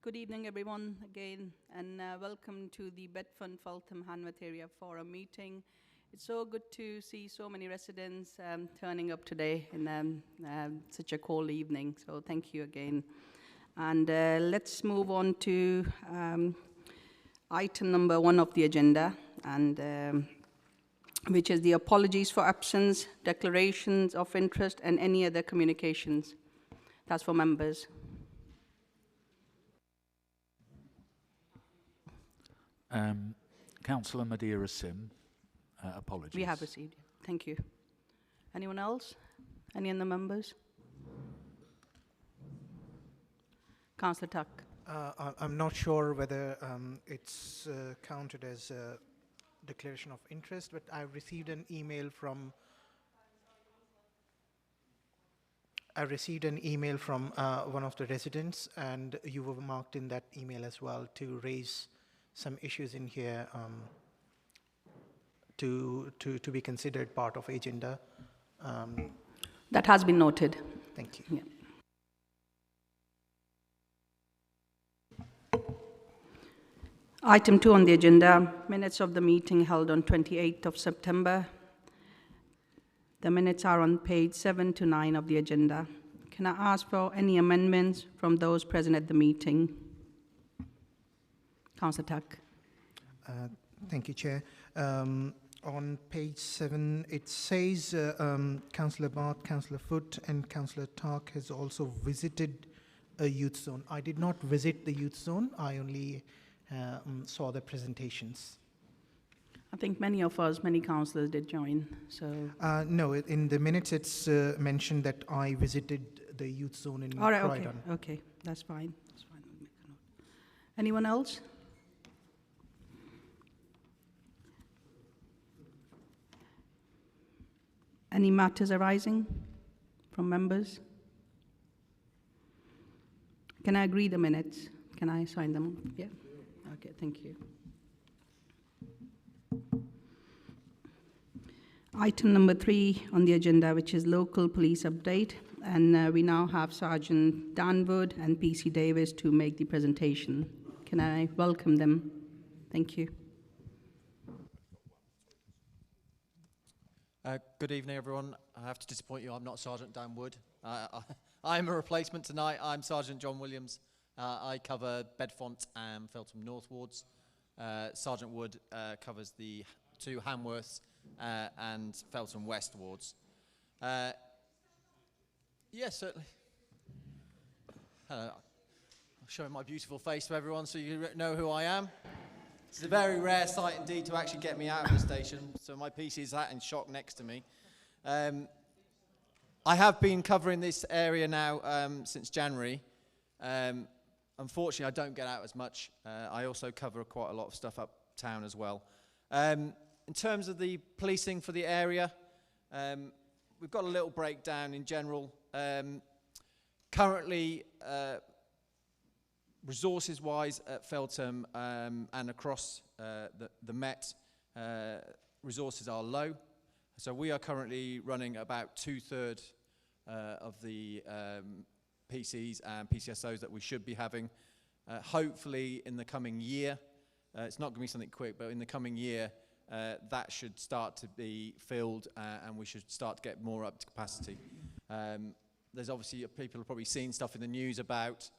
Good evening, everyone, again, and welcome to the Bedfont Feltham Hanworth Area Forum meeting. It's so good to see so many residents turning up today in such a cold evening, so thank you again. And let's move on to item number 1 of the agenda, and which is the apologies for absence, declarations of interest, and any other communications. That's for members. Councillor Madeira Sim, apologies. We have received. Thank you. Anyone else? Any other members? Councillor Tuck. I'm not sure whether it's counted as a declaration of interest, but I received an email from one of the residents, and you were marked in that email as well to raise some issues in here to be considered part of agenda. That has been noted. Thank you. Yeah. Item 2 on the agenda, minutes of the meeting held on 28th of September. The minutes are on page 7 to 9 of the agenda. Can I ask for any amendments from those present at the meeting? Councillor Tuck. Thank you, Chair. On page 7, it says Councillor Barth, Councillor Foote, and Councillor Tuck has also visited a youth zone. I did not visit the youth zone. I only saw the presentations. I think many councillors did join. So no, in the minutes it's mentioned that I visited the youth zone in all right, Croydon. Okay, that's fine. That's fine. I'll make a note. Anyone else? Any matters arising from members? Can I agree the minutes? Can I sign them? Yeah? Okay, thank you. Item number 3 on the agenda, which is local police update. And we now have Sergeant Dan Wood and PC Davis to make the presentation. Can I welcome them? Thank you. Good evening, everyone. I have to disappoint you, I'm not Sergeant Dan Wood. I'm a replacement tonight. I'm Sergeant John Williams. I cover Bedfont and Feltham North wards. Sergeant Wood covers the 2 Hanworths and Feltham West wards. Yes, certainly. I'm showing my beautiful face to everyone so you know who I am. It's a very rare sight indeed to actually get me out of the station, so my PC is sat in shock next to me. I have been covering this area now since January. Unfortunately, I don't get out as much. I also cover quite a lot of stuff uptown as well. In terms of the policing for the area, we've got a little breakdown in general. Currently, resources-wise at Feltham and across the Met, resources are low. So we are currently running about 2/3 of the PCs and PCSOs that we should be having. Hopefully in the coming year, it's not going to be something quick, but in the coming year, that should start to be filled and we should start to get more up to capacity. There's obviously, people have probably seen stuff in the news about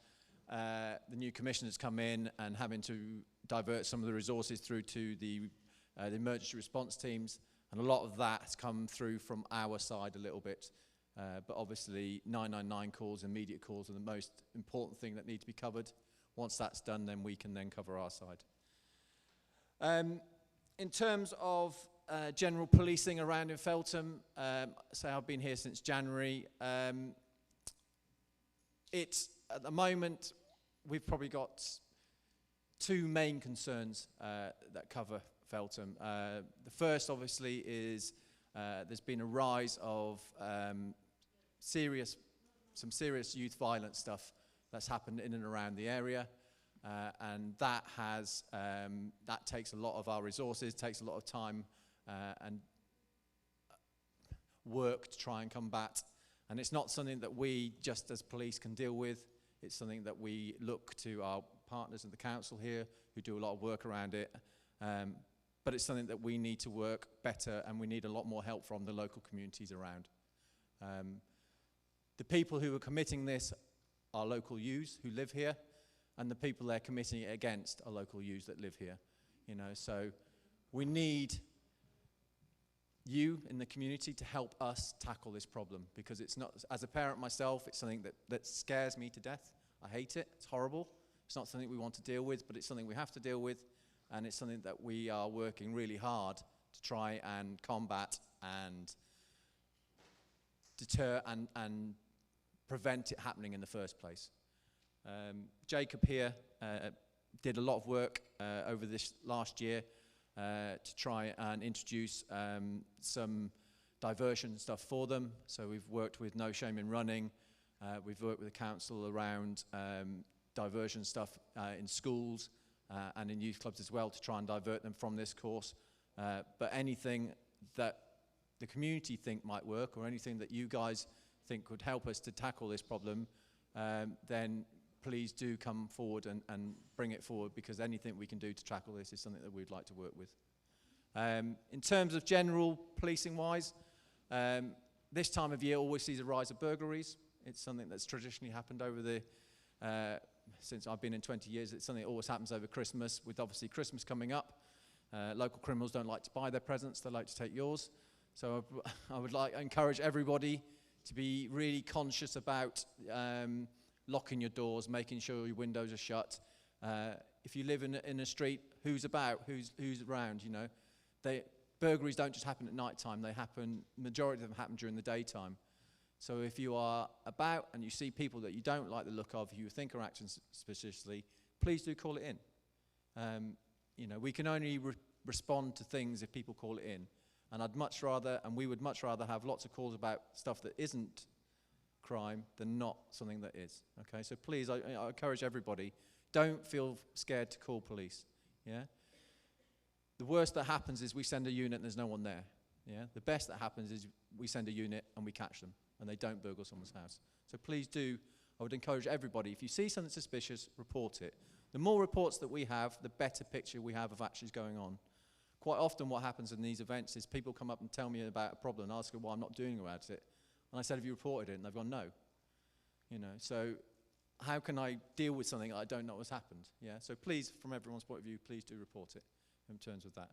the new commissioners come in and having to divert some of the resources through to the emergency response teams, and a lot of that has come through from our side a little bit. But obviously 999 calls, immediate calls are the most important thing that need to be covered. Once that's done, then we can then cover our side. In terms of general policing around in Feltham, so I've been here since January. At the moment, we've probably got 2 main concerns that cover Feltham. The first, obviously, is there's been a rise of some serious youth violence stuff that's happened in and around the area, and that takes a lot of our resources, takes a lot of time and work to try and combat. And it's not something that we, just as police, can deal with. It's something that we look to our partners in the council here who do a lot of work around it. But it's something that we need to work better, and we need a lot more help from the local communities around. The people who are committing this are local youths who live here, and the people they're committing it against are local youths that live here. You know, so we need you in the community to help us tackle this problem, because it's not, as a parent myself, it's something that scares me to death. I hate it, it's horrible. It's not something we want to deal with, but it's something we have to deal with, and it's something that we are working really hard to try and combat and deter and prevent it happening in the first place. Jacob here did a lot of work over this last year to try and introduce some diversion stuff for them. So we've worked with No Shame in Running. We've worked with the council around diversion stuff in schools and in youth clubs as well, to try and divert them from this course. But anything that the community think might work, or anything that you guys think could help us to tackle this problem, then please do come forward and bring it forward, because anything we can do to tackle this is something that we'd like to work with. In terms of general policing wise, this time of year always sees a rise of burglaries. It's something that's traditionally happened over the, since I've been in 20 years, it's something that always happens over Christmas, with obviously Christmas coming up. Local criminals don't like to buy their presents, they like to take yours. So I would encourage everybody to be really conscious about locking your doors, making sure your windows are shut. If you live in a street, who's about, who's around, you know. Burglaries don't just happen at night time, they happen, majority of them happen during the daytime. So if you are about and you see people that you don't like the look of, who you think are acting suspiciously, please do call it in. You know, we can only respond to things if people call it in. And I'd much rather, and we would much rather have lots of calls about stuff that isn't crime than not something that is. Okay, so please, I encourage everybody, don't feel scared to call police. Yeah. The worst that happens is we send a unit and there's no one there. Yeah. The best that happens is we send a unit and we catch them and they don't burgle someone's house. So please do. I would encourage everybody, if you see something suspicious, report it. The more reports that we have, the better picture we have of actually going on. Quite often what happens in these events is people come up and tell me about a problem and ask what I'm not doing about it. And I said, have you reported it? And they've gone, no. You know, so how can I deal with something I don't know what's happened? Yeah, so please, from everyone's point of view, please do report it in terms of that.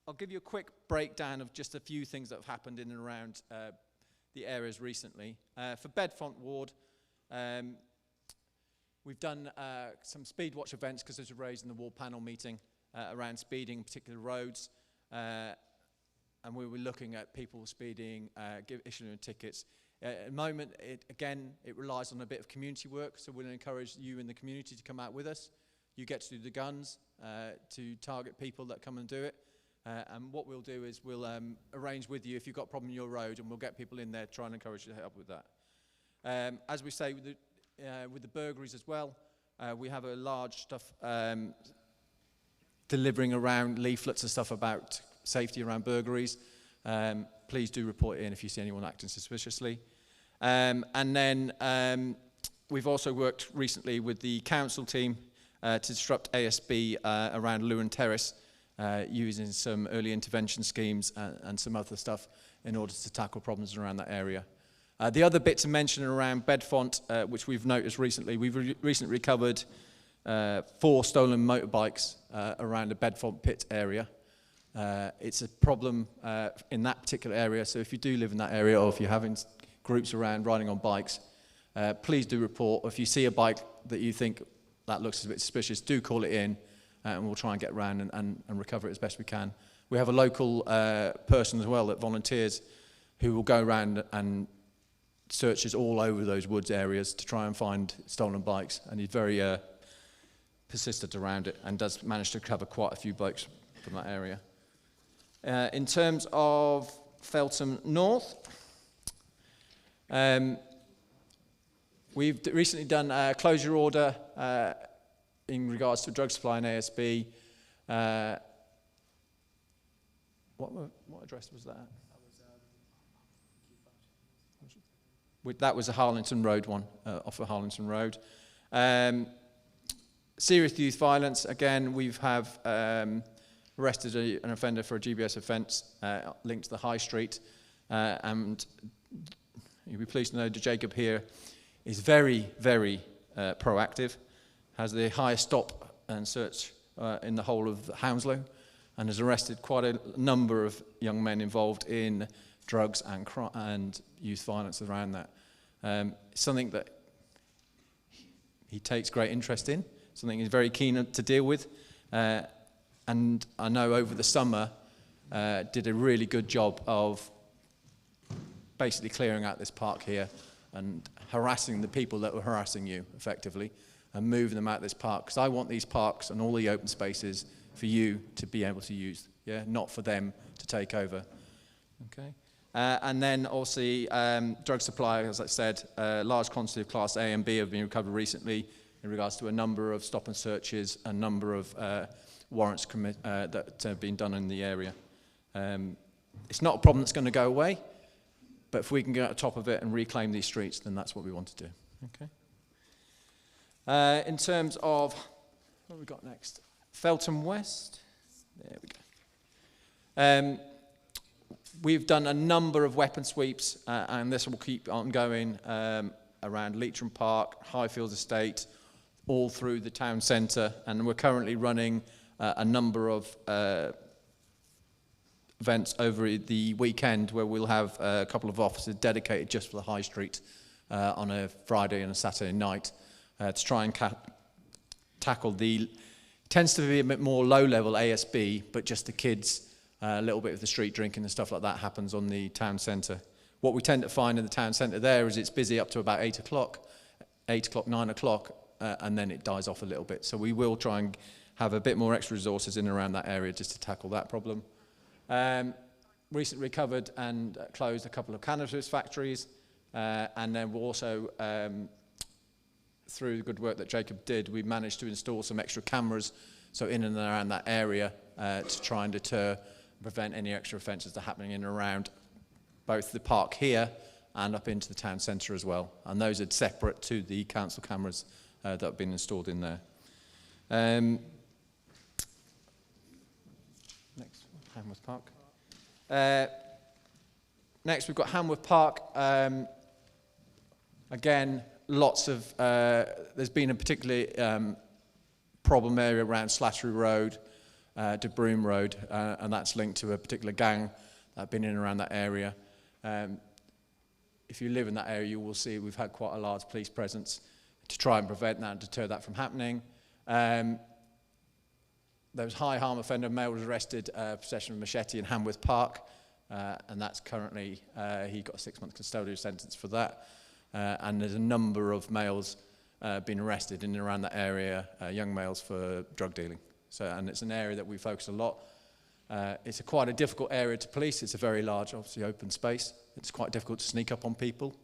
I'll give you a quick breakdown of just a few things that have happened in and around the areas recently. For Bedfont Ward, we've done some speed watch events, because those were raised in the ward panel meeting around speeding in particular roads. And we were looking at people speeding, issuing tickets. At the moment, it relies on a bit of community work, so we'll encourage you in the community to come out with us. You get to do the guns to target people that come and do it. And what we'll do is we'll arrange with you if you've got a problem in your road, and we'll get people in there, try and encourage you to help with that. As we say, with the burglaries as well, we have a large stuff delivering around leaflets and stuff about safety around burglaries. Please do report in if you see anyone acting suspiciously. And then we've also worked recently with the council team to disrupt ASB around Lewin Terrace, using some early intervention schemes and some other stuff in order to tackle problems around that area. The other bit to mention around Bedfont, which we've noticed recently, we've recently recovered 4 stolen motorbikes around the Bedfont pit area. It's a problem in that particular area, so if you do live in that area, or if you're having groups around riding on bikes, please do report. Or if you see a bike that you think that looks a bit suspicious, do call it in, and we'll try and get around and recover it as best we can. We have a local person as well that volunteers, who will go around and searches all over those woods areas to try and find stolen bikes, and he's very persistent around it and does manage to recover quite a few bikes from that area. In terms of Feltham North, we've recently done a closure order in regards to drug supply and ASB. What address was that? That was a Harlington Road one, off of Harlington Road. Serious youth violence, again, we have arrested an offender for a GBS offence linked to the High Street, and you'll be pleased to know that Jacob here is very, very proactive, has the highest stop and search in the whole of Hounslow, and has arrested quite a number of young men involved in drugs and youth violence around that. Something that he takes great interest in, something he's very keen to deal with, and I know over the summer did a really good job of basically clearing out this park here and harassing the people that were harassing you effectively and moving them out of this park, because I want these parks and all the open spaces for you to be able to use, yeah, not for them to take over. Okay. And then also drug supply, as I said, large quantity of Class A and B have been recovered recently in regards to a number of stop and searches, a number of warrants that have been done in the area. It's not a problem that's going to go away, but if we can get on top of it and reclaim these streets, then that's what we want to do. Okay. In terms of, what have we got next? Feltham West. There we go. We've done a number of weapon sweeps, and this will keep on going around Leitrim Park, Highfields Estate, all through the town centre, and we're currently running a number of events over the weekend where we'll have a couple of officers dedicated just for the High Street on a Friday and a Saturday night to try and tackle the, tends to be a bit more low-level ASB, but just the kids, a little bit of the street drinking and stuff like that happens on the town centre. What we tend to find in the town centre there is it's busy up to about 8 o'clock, 9 o'clock, and then it dies off a little bit. So we will try and have a bit more extra resources in and around that area just to tackle that problem. Recently recovered and closed a couple of cannabis factories, and then we'll also, through the good work that Jacob did, we managed to install some extra cameras, so in and around that area, to try and deter and prevent any extra offences that are happening in and around both the park here and up into the town centre as well. And those are separate to the council cameras that have been installed in there. Next, Hanworth Park. Next, we've got Hanworth Park. Again, lots of, there's been a particularly problem area around Slattery Road, to Broome Road, and that's linked to a particular gang that have been in and around that area. If you live in that area, you will see we've had quite a large police presence to try and prevent that and deter that from happening. There was high harm offender, male was arrested, possession of a machete in Hanworth Park, and that's currently, he got a 6-month custodial sentence for that. And there's a number of males being arrested in and around that area, young males for drug dealing. So, and it's an area that we focus a lot. It's quite a difficult area to police. It's a very large, obviously, open space. It's quite difficult to sneak up on people,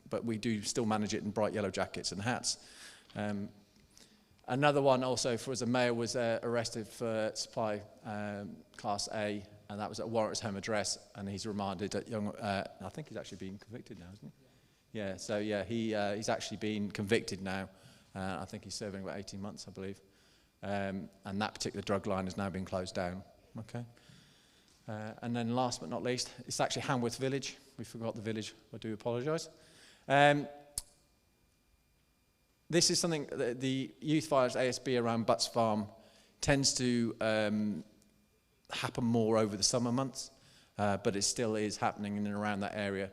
but we do still manage it in bright yellow jackets and hats. Another one also for as a male was arrested for supply Class A, and that was at Warwick's home address, and he's remanded at young, I think he's actually been convicted now, isn't he? Yeah, so yeah, he's actually been convicted now. I think he's serving about 18 months, I believe. And that particular drug line has now been closed down. Okay. And then last but not least, it's actually Hanworth Village. We forgot the village. I do apologise. This is something that the youth violence ASB around Butts Farm tends to happen more over the summer months, but it still is happening in and around that area.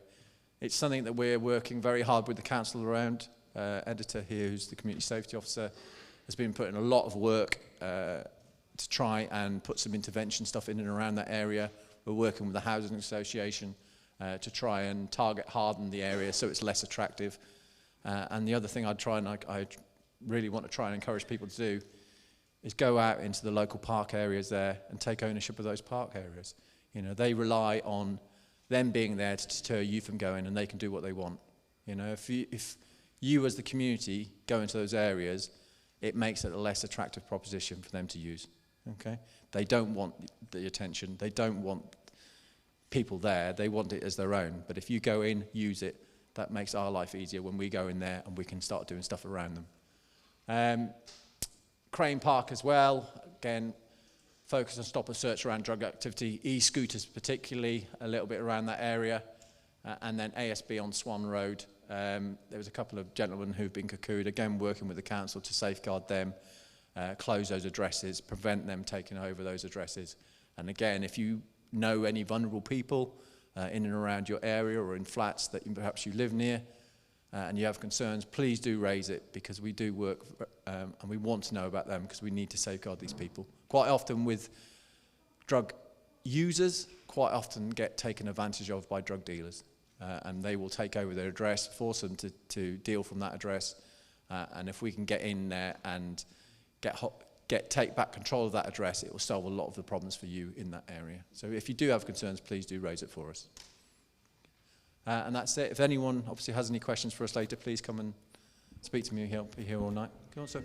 It's something that we're working very hard with the council around. Editor here, who's the community safety officer, has been putting a lot of work to try and put some intervention stuff in and around that area. We're working with the Housing Association to try and target harden the area so it's less attractive. And the other thing I really want to try and encourage people to do is go out into the local park areas there and take ownership of those park areas. You know, they rely on them being there to deter you from going, and they can do what they want. You know, if you as the community go into those areas, it makes it a less attractive proposition for them to use. Okay, they don't want the attention. They don't want people there. They want it as their own. But if you go in, use it, that makes our life easier when we go in there and we can start doing stuff around them. Crane Park as well, again, focus on stop and search around drug activity, e-scooters particularly, a little bit around that area, and then ASB on Swan Road. There was a couple of gentlemen who've been cocooned, again working with the council to safeguard them, close those addresses, prevent them taking over those addresses. And again, if you know any vulnerable people in and around your area or in flats that perhaps you live near, and you have concerns, please do raise it, because we do work and we want to know about them, because we need to safeguard these people. Quite often with drug users, quite often get taken advantage of by drug dealers, and they will take over their address, force them to deal from that address, and if we can get in there and take back control of that address, it will solve a lot of the problems for you in that area. So if you do have concerns, please do raise it for us. And that's it. If anyone obviously has any questions for us later, please come and speak to me. He'll be here all night. Go on, sir.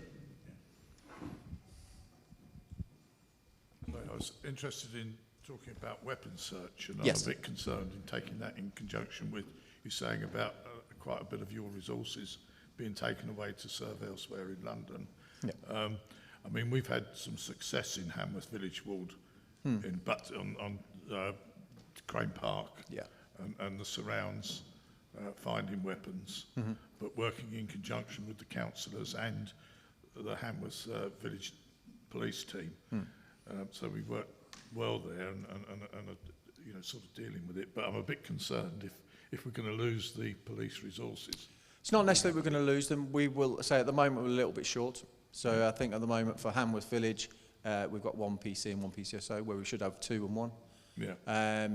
I was interested in talking about weapons search, and Yes. I'm a bit concerned in taking that in conjunction with you saying about quite a bit of your resources being taken away to serve elsewhere in London. Yeah. I mean, we've had some success in Hanworth Village Ward, on Crane Park, Yeah. and the surrounds, finding weapons, but working in conjunction with the councillors and the Hanworth Village Police team. So we work well there and you know, sort of dealing with it. But I'm a bit concerned if we're going to lose the police resources. It's not necessarily we're going to lose them. We will say at the moment we're a little bit short. So I think at the moment for Hanworth Village, we've got one PC and one PCSO, where we should have 2 and 1. Yeah.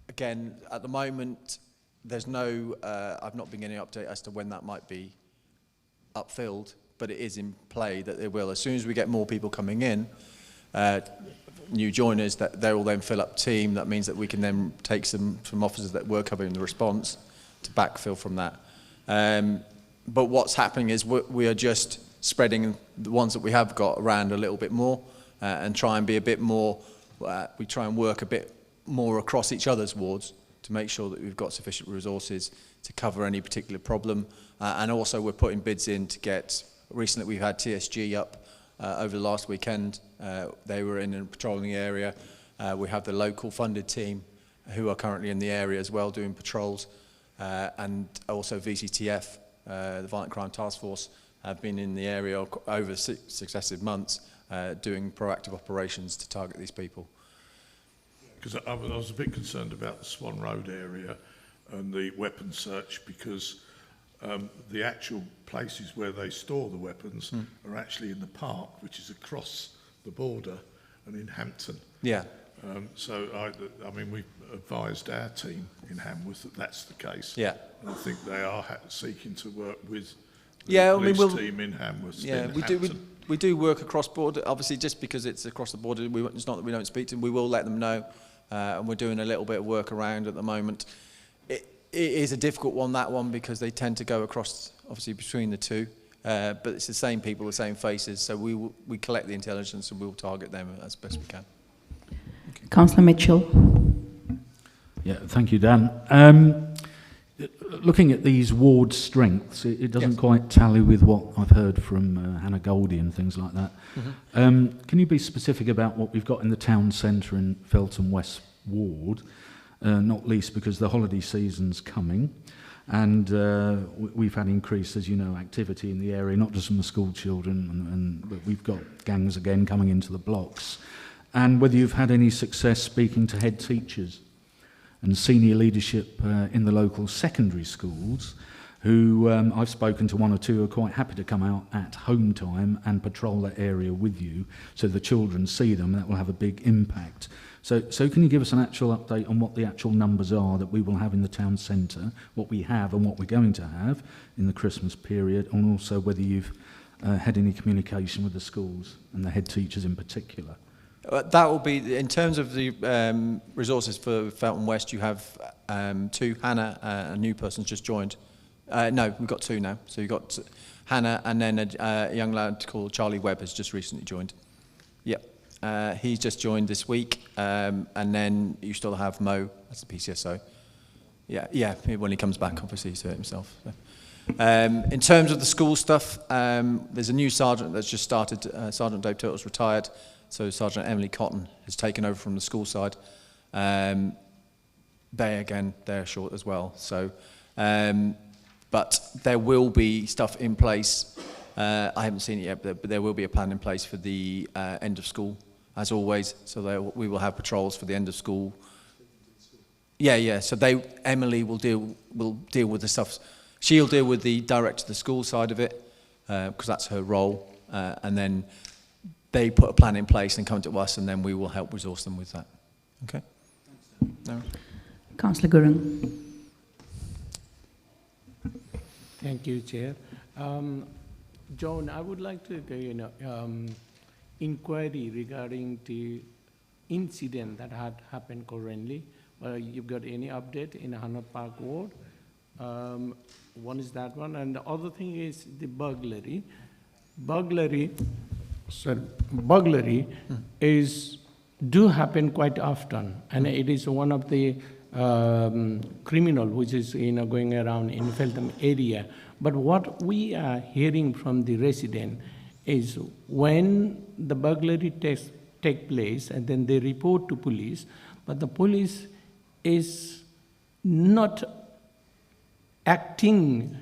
Again, at the moment, there's no, I've not been getting any update as to when that might be upfilled, but it is in play that it will. As soon as we get more people coming in, new joiners, that they will then fill up team. That means that we can then take some officers that were covering the response to backfill from that. But what's happening is we are just spreading the ones that we have got around a little bit more, and try and be a bit more, we try and work a bit more across each other's wards to make sure that we've got sufficient resources to cover any particular problem. And also we're putting bids in to get, recently we've had TSG up over the last weekend. They were in and patrolling the area. We have the local funded team who are currently in the area as well doing patrols. And also VCTF, the Violent Crime Task Force, have been in the area over successive months doing proactive operations to target these people. Because I was a bit concerned about the Swan Road area and the weapons search, because the actual places where they store the weapons are actually in the park, which is across the border and in Hampton. Yeah. So, I mean, we've advised our team in Hanworth that that's the case. Yeah. And I think they are seeking to work with the Yeah, police I mean, team in Hanworth. Yeah, in we Hampton. we do work across border. Obviously, just because it's across the border, it's not that we don't speak to them. We will let them know, and we're doing a little bit of work around at the moment. It is a difficult one, that one, because they tend to go across, obviously, between the two. But it's the same people, the same faces. So we collect the intelligence and we'll target them as best we can. Okay. Councillor Mitchell. Yeah, thank you, Dan. Looking at these ward strengths, it doesn't Yes. quite tally with what I've heard from Hannah Goldie and things like that. Can you be specific about what we've got in the town centre in Feltham West Ward, not least because the holiday season's coming, and we've had increased, as you know, activity in the area, not just from the school children, but we've got gangs again coming into the blocks, and whether you've had any success speaking to head teachers and senior leadership in the local secondary schools, who I've spoken to one or two who are quite happy to come out at home time and patrol that area with you so the children see them. That will have a big impact. So can you give us an actual update on what the actual numbers are that we will have in the town centre, what we have and what we're going to have in the Christmas period, and also whether you've had any communication with the schools and the head teachers in particular? That will be, in terms of the resources for Feltham West, you have 2, Hannah, a new person's just joined. No, we've got 2 now. So you've got Hannah, and then a young lad called Charlie Webb has just recently joined. Yep. He's just joined this week, and then you still have Mo as the PCSO. Yeah, when he comes back, obviously, he's hurt himself. So. In terms of the school stuff, there's a new sergeant that's just started. Sergeant Dave Turtle's retired, so Sergeant Emily Cotton has taken over from the school side. They're short as well. So, but there will be stuff in place. I haven't seen it yet, but there will be a plan in place for the end of school, as always. So we will have patrols for the end of school. Yeah. So Emily will deal with the stuff. She'll deal with the direct to the school side of it, because that's her role. And then they put a plan in place and come to us, and then we will help resource them with that. Okay. No. Councillor Gurung. Thank you, Chair. John, I would like to, inquiry regarding the incident that had happened currently. You've got any update in Hanworth Park Ward? One is that one, and the other thing is the burglary. Burglary do happen quite often, and it is one of the criminal which is going around in Feltham area. But what we are hearing from the resident is when the burglary take place and then they report to police, but the police is not acting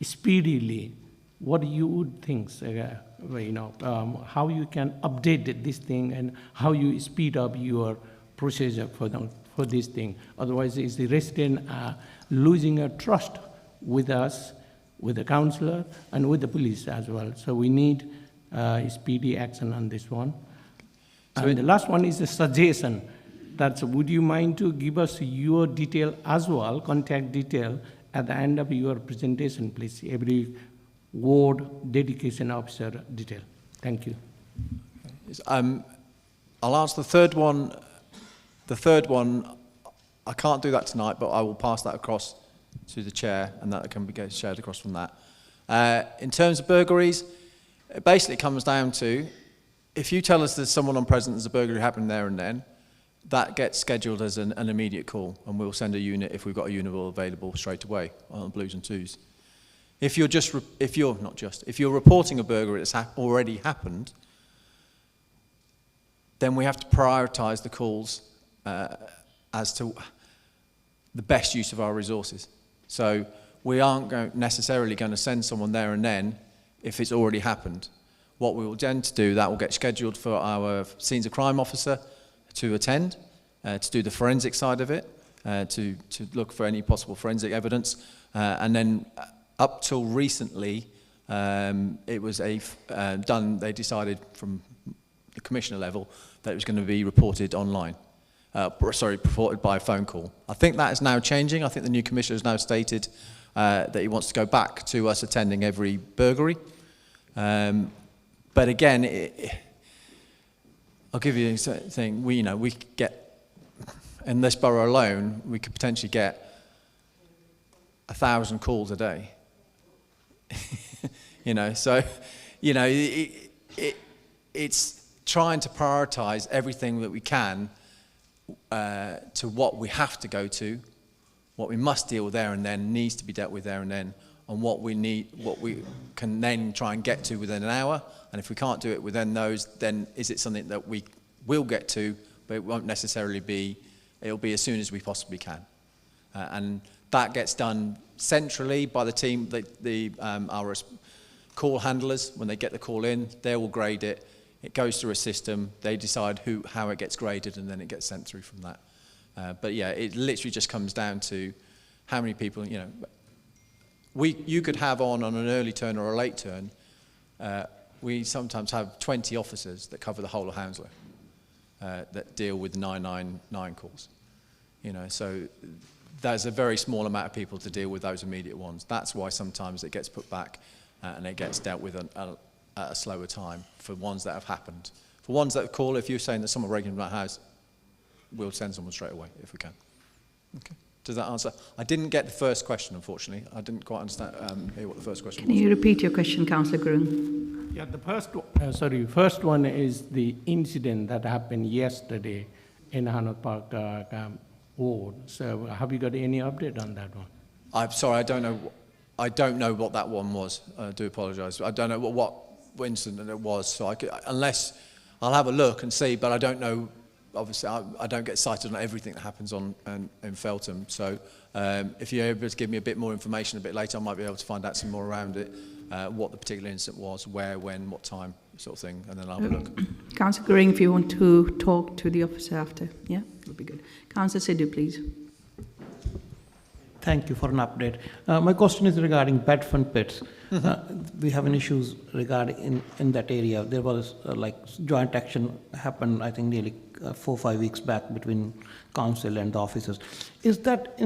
speedily. What you would think, how you can update this thing and how you speed up your procedure for this thing. Otherwise, is the resident losing a trust with us, with the councillor, and with the police as well. So we need speedy action on this one. So and the last one is a suggestion. That's, would you mind to give us your detail as well, contact detail, at the end of your presentation, please? Every ward dedication officer detail. Thank you. I'll answer the third one. The third one, I can't do that tonight, but I will pass that across to the chair, and that can be shared across from that. In terms of burglaries, it basically comes down to, if you tell us there's someone on present, there's a burglary happening there and then, that gets scheduled as an immediate call, and we'll send a unit, if we've got a unit available, straight away on blues and twos. If you're reporting a burglary that's already happened, then we have to prioritise the calls as to the best use of our resources. So we aren't necessarily going to send someone there and then if it's already happened. What we will tend to do, that will get scheduled for our scenes of crime officer to attend, to do the forensic side of it, to look for any possible forensic evidence, and then up till recently, it was they decided from the commissioner level that it was going to be reported online. Reported by phone call. I think that is now changing. I think the new commissioner has now stated that he wants to go back to us attending every burglary. But again, I'll give you a thing. We get, in this borough alone, we could potentially get 1,000 calls a day. It's trying to prioritise everything that we can to what we have to go to, what we must deal with there and then, needs to be dealt with there and then, and what we can then try and get to within an hour. And if we can't do it within those, then is it something that we will get to, but it won't necessarily be, it'll be as soon as we possibly can. And that gets done centrally by the team, our call handlers. When they get the call in, they will grade it. It goes through a system. They decide how it gets graded, and then it gets sent through from that. But yeah, it literally just comes down to how many people, you could have on an early turn or a late turn. We sometimes have 20 officers that cover the whole of Hounslow that deal with 999 calls. So there's a very small amount of people to deal with those immediate ones. That's why sometimes it gets put back and it gets dealt with at a slower time for ones that have happened. For ones that call, if you're saying that someone breaking into my house, we'll send someone straight away if we can. Okay. Does that answer? I didn't get the first question, unfortunately. I didn't quite understand hear what the first question was. Can you repeat your question, Councillor Groom? Yeah, the first one is the incident that happened yesterday in Hanworth Park ward. So have you got any update on that one? I'm sorry, I don't know. I don't know what that one was. I do apologise. I don't know what incident it was. So unless I'll have a look and see, but I don't know. Obviously, I don't get cited on everything that happens in Feltham. So if you're able to give me a bit more information a bit later, I might be able to find out some more around it, what the particular incident was, where, when, what time, sort of thing, and then I'll have a look. Councillor Goring, if you want to talk to the officer after, yeah, that would be good. Councillor Sidhu, please. Thank you for an update. My question is regarding Bedfont pits. We have an issues regarding in that area. There was like joint action happened, I think, nearly 4 or 5 weeks back between council and the officers. Is that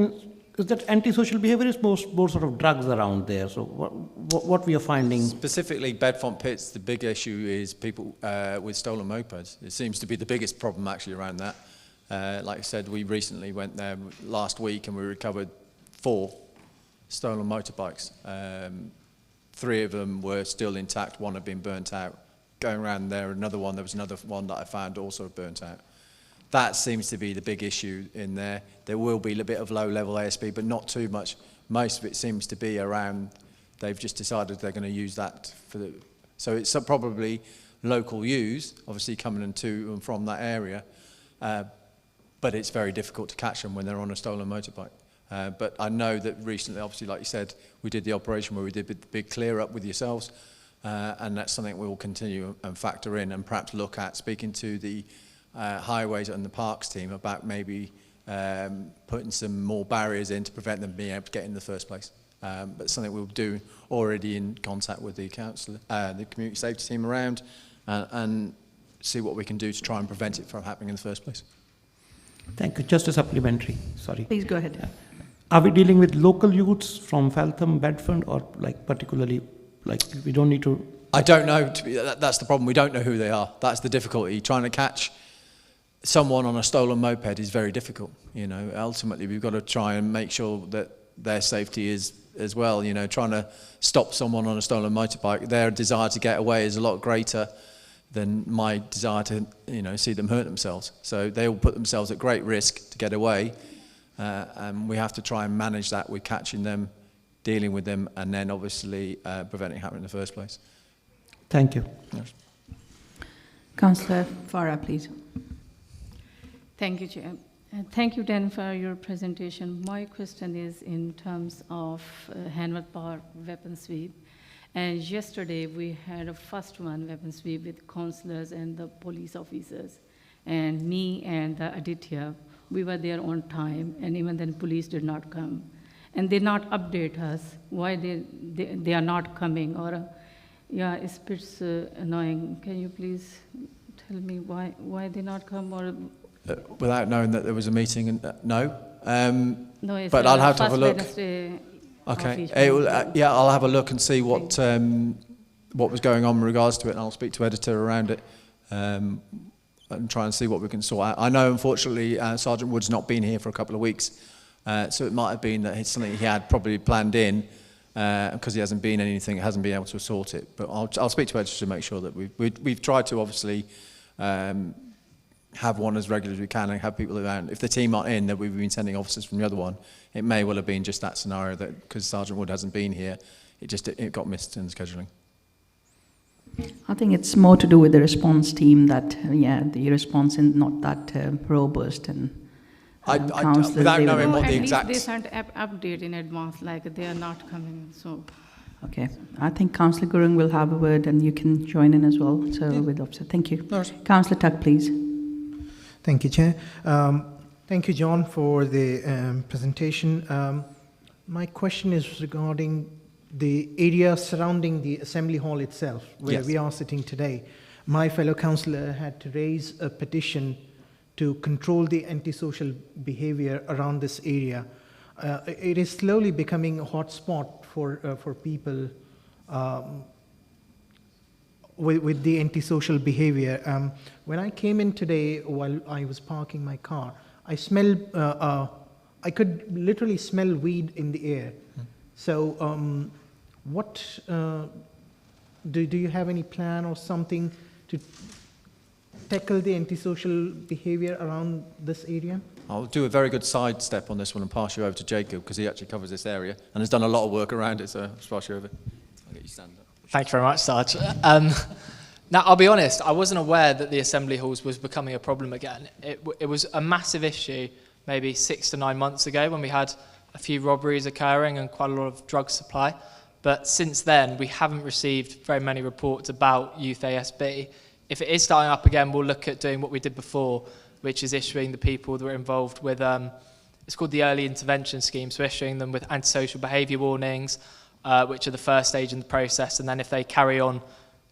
antisocial behaviour? Is more sort of drugs around there? So what we are finding? Specifically, Bedfont pits, the big issue is people with stolen mopeds. It seems to be the biggest problem actually around that. Like I said, we recently went there last week and we recovered 4 stolen motorbikes. 3 of them were still intact, 1 had been burnt out. Going around there, there was another one that I found also burnt out. That seems to be the big issue in there. There will be a bit of low-level ASB, but not too much. Most of it seems to be around, they've just decided they're going to use that for the... So it's probably local use, obviously coming to and from that area, but it's very difficult to catch them when they're on a stolen motorbike. But I know that recently, obviously, like you said, we did the operation where we did the big clear-up with yourselves, and that's something we will continue and factor in and perhaps look at speaking to the highways and the parks team about maybe putting some more barriers in to prevent them being able to get in the first place. But something we'll do already in contact with the council, the community safety team around, and see what we can do to try and prevent it from happening in the first place. Thank you. Just a supplementary, sorry. Please go ahead. Are we dealing with local youths from Feltham, Bedfont, or like particularly, like we don't need to... I don't know. That's the problem. We don't know who they are. That's the difficulty. Trying to catch someone on a stolen moped is very difficult. You know, ultimately we've got to try and make sure that their safety is as well. You know, trying to stop someone on a stolen motorbike, their desire to get away is a lot greater than my desire to, you know, see them hurt themselves. So they will put themselves at great risk to get away, and we have to try and manage that with catching them, dealing with them, and then obviously preventing it happening in the first place. Thank you. Yes. Councillor Farah, please. Thank you, Chair. Thank you, Dan, for your presentation. My question is in terms of Hanworth Park weapon sweep. And yesterday we had a first one weapon sweep with councillors and the police officers. And me and Aditya, we were there on time, and even then police did not come. And they not update us why they are not coming, or yeah, it's a bit annoying. Can you please tell me why they not come, or without knowing that there was a meeting, and no. no, it's but I'll have to have a look. Wednesday. Okay. Yeah, I'll have a look and see what was going on in regards to it, and I'll speak to editor around it and try and see what we can sort out. I know, unfortunately, Sergeant Wood's not been here for a couple of weeks, so it might have been that it's something he had probably planned in because he hasn't been able to sort it. But I'll speak to editor to make sure that we've tried to obviously have one as regular as we can and have people around. If the team aren't in, that we've been sending officers from the other one. It may well have been just that scenario that because Sergeant Wood hasn't been here, it got missed in the scheduling. I think it's more to do with the response team that, the response is not that robust, and without knowing what the exact... They sent update in advance, like they are not coming, so... Okay, I think Councillor Gurung will have a word and you can join in as well, so with officer. Thank you. No. Councillor Tuck, please. Thank you, Chair. Thank you, John, for the presentation. My question is regarding the area surrounding the Assembly Hall itself, where we are sitting today. My fellow councillor had to raise a petition to control the antisocial behaviour around this area. It is slowly becoming a hot spot for people with the antisocial behavior. When I came in today while I was parking my car, I could literally smell weed in the air. So what do you have any plan or something to tackle the antisocial behavior around this area? I'll do a very good sidestep on this one and pass you over to Jacob, because he actually covers this area and has done a lot of work around it, so I'll just pass you over. I'll get you stand up. Thank you very much, Sarge. Now, I'll be honest, I wasn't aware that the assembly halls was becoming a problem again. It was a massive issue maybe 6 to 9 months ago when we had a few robberies occurring and quite a lot of drug supply. But since then, we haven't received very many reports about youth ASB. If it is starting up again, we'll look at doing what we did before, which is issuing the people that were involved with, it's called the early intervention scheme, so issuing them with antisocial behaviour warnings, which are the first stage in the process, and then if they carry on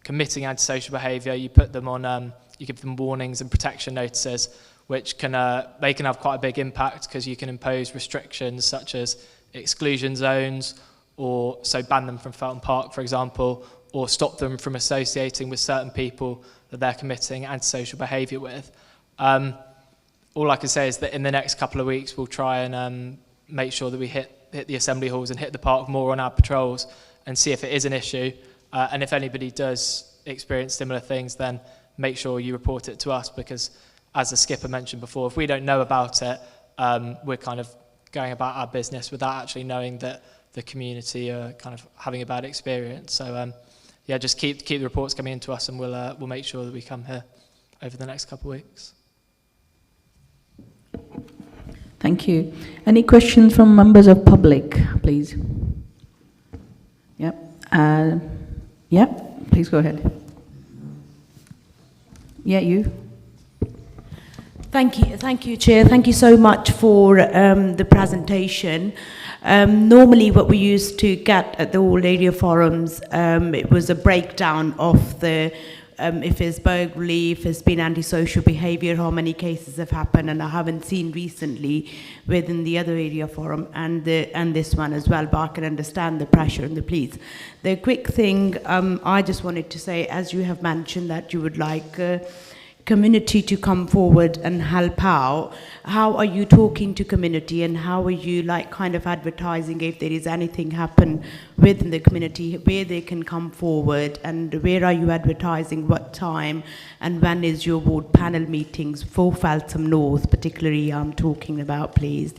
committing antisocial behaviour, you put them on, you give them warnings and protection notices, which can they can have quite a big impact, because you can impose restrictions such as exclusion zones, or so ban them from Feltham Park, for example, or stop them from associating with certain people that they're committing antisocial behaviour with. All I can say is that in the next couple of weeks, we'll try and make sure that we hit the assembly halls and hit the park more on our patrols and see if it is an issue. And if anybody does experience similar things, then make sure you report it to us, because as the skipper mentioned before, if we don't know about it, we're kind of going about our business without actually knowing that the community are kind of having a bad experience. So yeah, just keep the reports coming into us, and we'll make sure that we come here over the next couple of weeks. Thank you. Any questions from members of public, please? Yep. Yep, please go ahead. Yeah, you. Thank you, Chair. Thank you so much for the presentation. Normally what we used to get at the all area forums, it was a breakdown of the if it's burglary, if it's been antisocial behaviour, how many cases have happened, and I haven't seen recently within the other area forum and this one as well, but I can understand the pressure on the police. The quick thing I just wanted to say, as you have mentioned that you would like community to come forward and help out, how are you talking to community, and how are you like kind of advertising if there is anything happen within the community where they can come forward, and where are you advertising, what time, and when is your ward panel meetings for Feltham North particularly I'm talking about, please?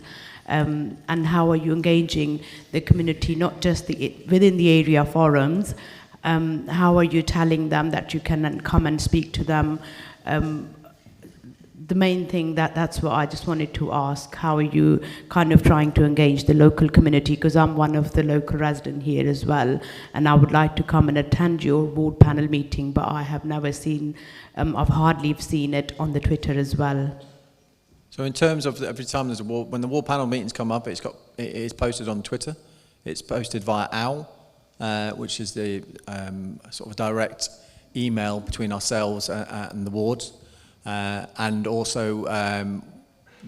And how are you engaging the community, not just within the area forums, how are you telling them that you can come and speak to them? The main thing that's what I just wanted to ask, how are you kind of trying to engage the local community, because I'm one of the local residents here as well, and I would like to come and attend your ward panel meeting, but I have never seen, I've hardly seen it on the Twitter as well. So in terms of every time there's a ward, when the ward panel meetings come up, it is posted on Twitter. It's posted via OWL, which is the sort of direct email between ourselves and the wards, and also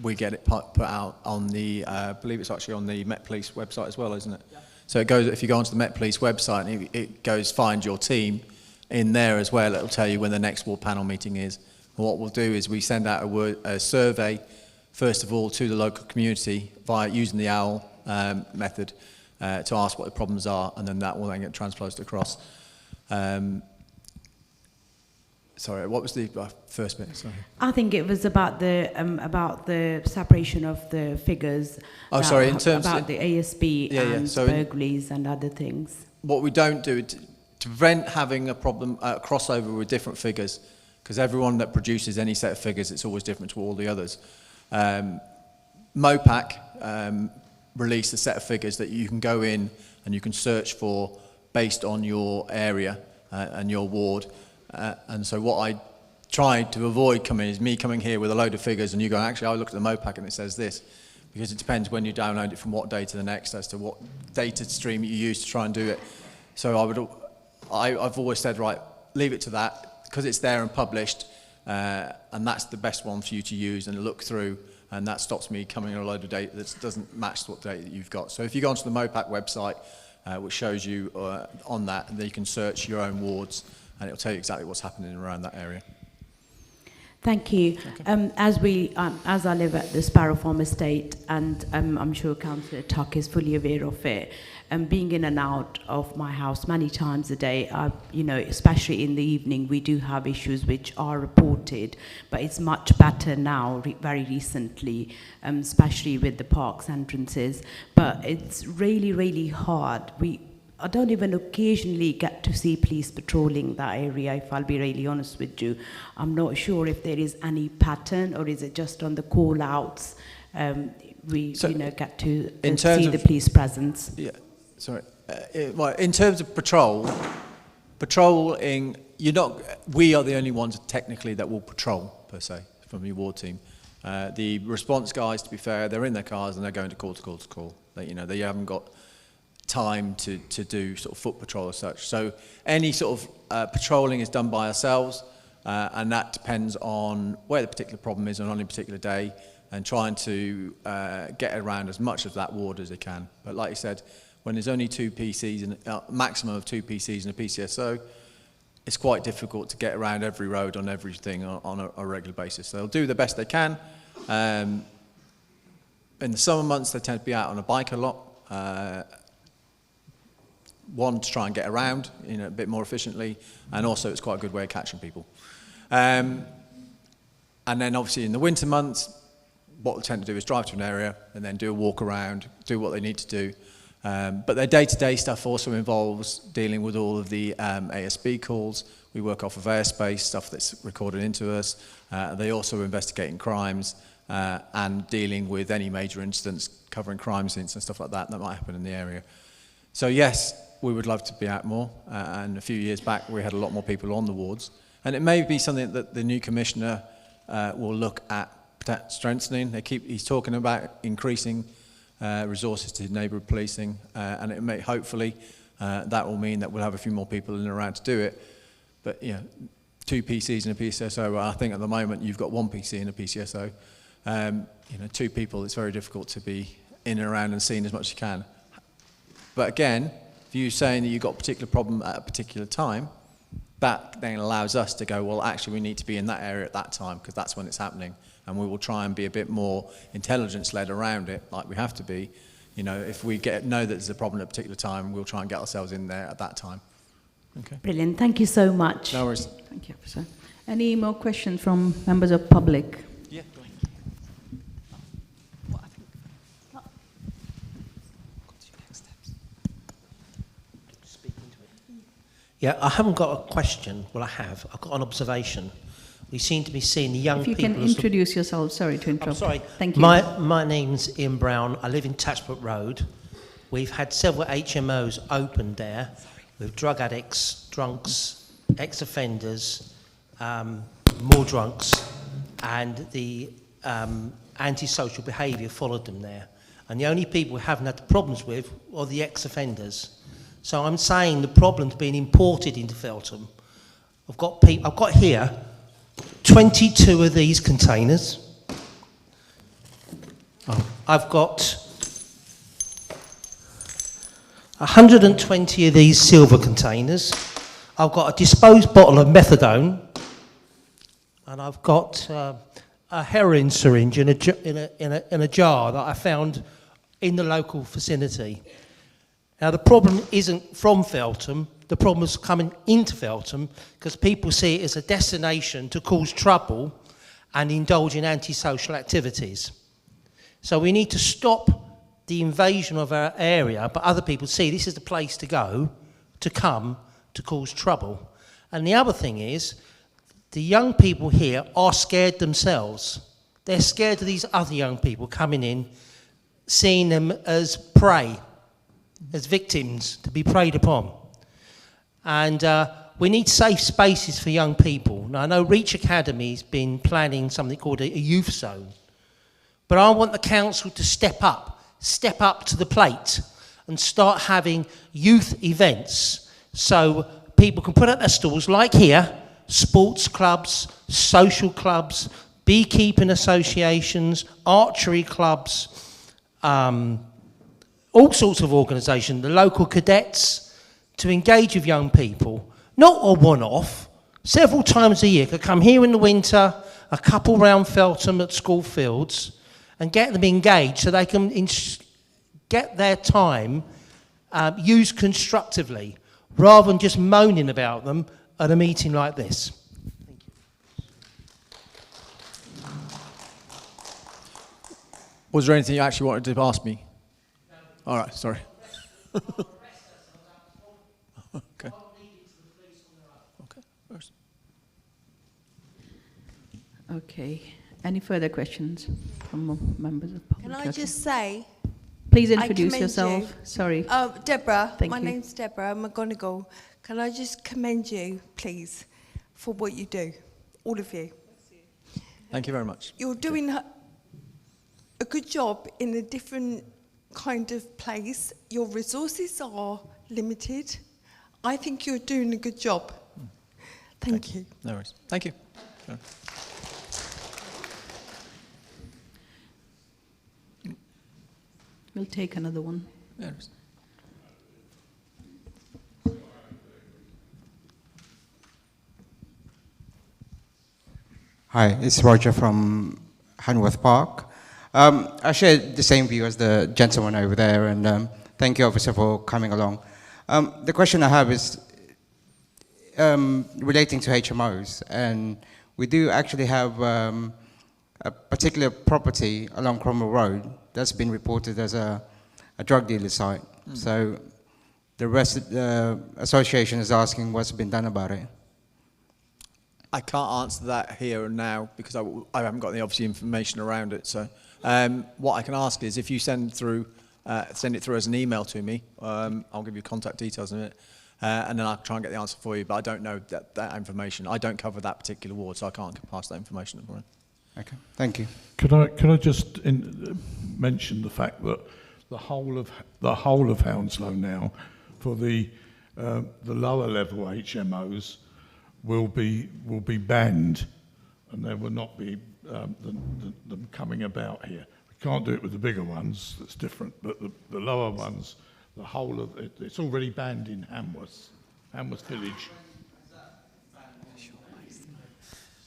we get it put out on the, I believe it's actually on the Met Police website as well, isn't it? Yeah. So it goes, if you go onto the Met Police website, it goes find your team in there as well. It'll tell you when the next ward panel meeting is. And what we'll do is we send out a survey, first of all, to the local community via using the OWL method to ask what the problems are, and then that will then get transposed across. Sorry, what was the first bit? Sorry. I think it was about the separation of the figures. Oh, sorry. In terms about the ASB and so burglaries and other things. What we don't do to prevent having a problem, crossover with different figures, because everyone that produces any set of figures, it's always different to all the others. MOPAC released a set of figures that you can go in and you can search for based on your area and your ward. And so what I tried to avoid is me coming here with a load of figures and you go, actually, I looked at the MOPAC and it says this, because it depends when you download it from what day to the next as to what data stream you use to try and do it. So I've always said, right, leave it to that, because it's there and published, and that's the best one for you to use and look through, and that stops me coming in a load of data that doesn't match what data that you've got. So if you go onto the MOPAC website, which shows you on that, and then you can search your own wards, and it'll tell you exactly what's happening around that area. Thank you. As I live at the Sparrow Farm estate, and I'm sure Councillor Tuck is fully aware of it, being in and out of my house many times a day, especially in the evening, we do have issues which are reported, but it's much better now, very recently, especially with the parks entrances. But it's really, really hard. I don't even occasionally get to see police patrolling that area, if I'll be really honest with you. I'm not sure if there is any pattern, or is it just on the call-outs we get to see the police presence? Yeah, sorry. Well, in terms of patrolling, we are the only ones technically that will patrol, per se, from your ward team. The response guys, to be fair, they're in their cars and they're going to call to call to call. They haven't got time to do sort of foot patrol as such. So any sort of patrolling is done by ourselves, and that depends on where the particular problem is on any particular day, and trying to get around as much of that ward as they can. But like you said, when there's only 2 PCs and maximum of 2 PCs and a PCSO, it's quite difficult to get around every road on everything on a regular basis. So they'll do the best they can. In the summer months, they tend to be out on a bike a lot. One, to try and get around a bit more efficiently, and also it's quite a good way of catching people. And then obviously in the winter months, what we tend to do is drive to an area and then do a walk around, do what they need to do. But their day-to-day stuff also involves dealing with all of the ASB calls. We work off of airspace, stuff that's recorded into us. They also investigating crimes and dealing with any major incidents, covering crime scenes and stuff like that might happen in the area. So yes, we would love to be out more, and a few years back we had a lot more people on the wards, and it may be something that the new commissioner will look at strengthening. He's talking about increasing resources to neighbourhood policing, and it may hopefully that will mean that we'll have a few more people in and around to do it. But 2 PCs and a PCSO, I think at the moment you've got 1 PC and a PCSO. 2 people, it's very difficult to be in and around and seeing as much as you can. But again, if you're saying that you've got a particular problem at a particular time, that then allows us to go, well, actually, we need to be in that area at that time, because that's when it's happening. And we will try and be a bit more intelligence-led around it, like we have to be. If we know that there's a problem at a particular time, we'll try and get ourselves in there at that time. Okay. Brilliant. Thank you so much. No worries. Thank you, Officer. Any more questions from members of public? Yeah. Yeah, I haven't got a question. Well, I have. I've got an observation. We seem to be seeing the young people... If you can introduce yourself. Sorry to interrupt. I'm sorry. Thank you. My name's Ian Brown. I live in Tatchbrook Road. We've had several HMOs opened there with drug addicts, drunks, ex-offenders, more drunks, and the antisocial behaviour followed them there. And the only people we haven't had problems with are the ex-offenders. So I'm saying the problem's been imported into Feltham. I've got here 22 of these containers. I've got 120 of these silver containers. I've got a disposed bottle of methadone, and I've got a heroin syringe in a jar that I found in the local vicinity. Now, the problem isn't from Feltham. The problem is coming into Feltham because people see it as a destination to cause trouble and indulge in antisocial activities. So we need to stop the invasion of our area, but other people see this is the place to go, to come, to cause trouble. And the other thing is, the young people here are scared themselves. They're scared of these other young people coming in, seeing them as prey, as victims to be preyed upon. And we need safe spaces for young people. Now, I know Reach Academy's been planning something called a youth zone, but I want the council to step up to the plate and start having youth events so people can put up their stalls like here, sports clubs, social clubs, beekeeping associations, archery clubs, all sorts of organisations, the local cadets, to engage with young people, not a one-off, several times a year. Could come here in the winter a couple round Feltham at school fields and get them engaged so they can get their time used constructively rather than just moaning about them at a meeting like this. Was there anything you actually wanted to ask me? No. All right, sorry. Okay. Okay. First. Okay. Any further questions from members of the public? Can I just say, please introduce commend yourself. you. Sorry. Deborah, Thank my you. name's Deborah McGonigal. Can I just commend you, please, for what you do, all of you. Thank you very much. You're doing a good job in a different kind of place. Your resources are limited. I think you're doing a good job. Thank you. No worries. Thank you. Sure. We'll take another one. There it is. Hi, it's Roger from Hanworth Park. I share the same view as the gentleman over there, and thank you, officer, for coming along. The question I have is relating to HMOs, and we do actually have a particular property along Cromwell Road that's been reported as a drug dealer site. So the rest of the association is asking what's been done about it. I can't answer that here and now because I haven't got the obviously information around it. So what I can ask is if you send it through as an email to me, I'll give you contact details in it, and then I'll try and get the answer for you. But I don't know that information. I don't cover that particular ward, so I can't pass that information on. Okay, thank you. Could I just mention the fact that the whole of Hounslow now, for the lower level HMOs, will be banned, and there will not be them coming about here. We can't do it with the bigger ones, that's different, but the lower ones, the whole of it, it's already banned in Hanworth Village.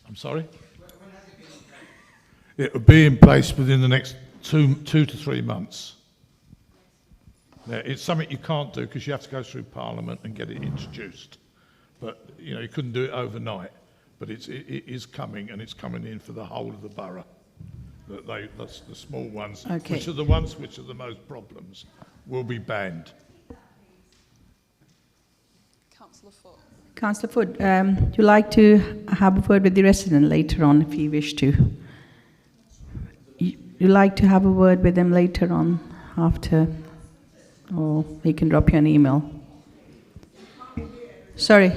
I'm sorry? It will be in place within the next two to 3 months. Now, it's something you can't do because you have to go through Parliament and get it introduced. But you couldn't do it overnight. But it is coming, and it's coming in for the whole of the borough. That's the small ones, Okay. which are the ones which are the most problems, will be banned. Councillor Foote, would you like to have a word with the resident later on if you wish to? You like to have a word with them later on after, or he can drop you an email. Sorry.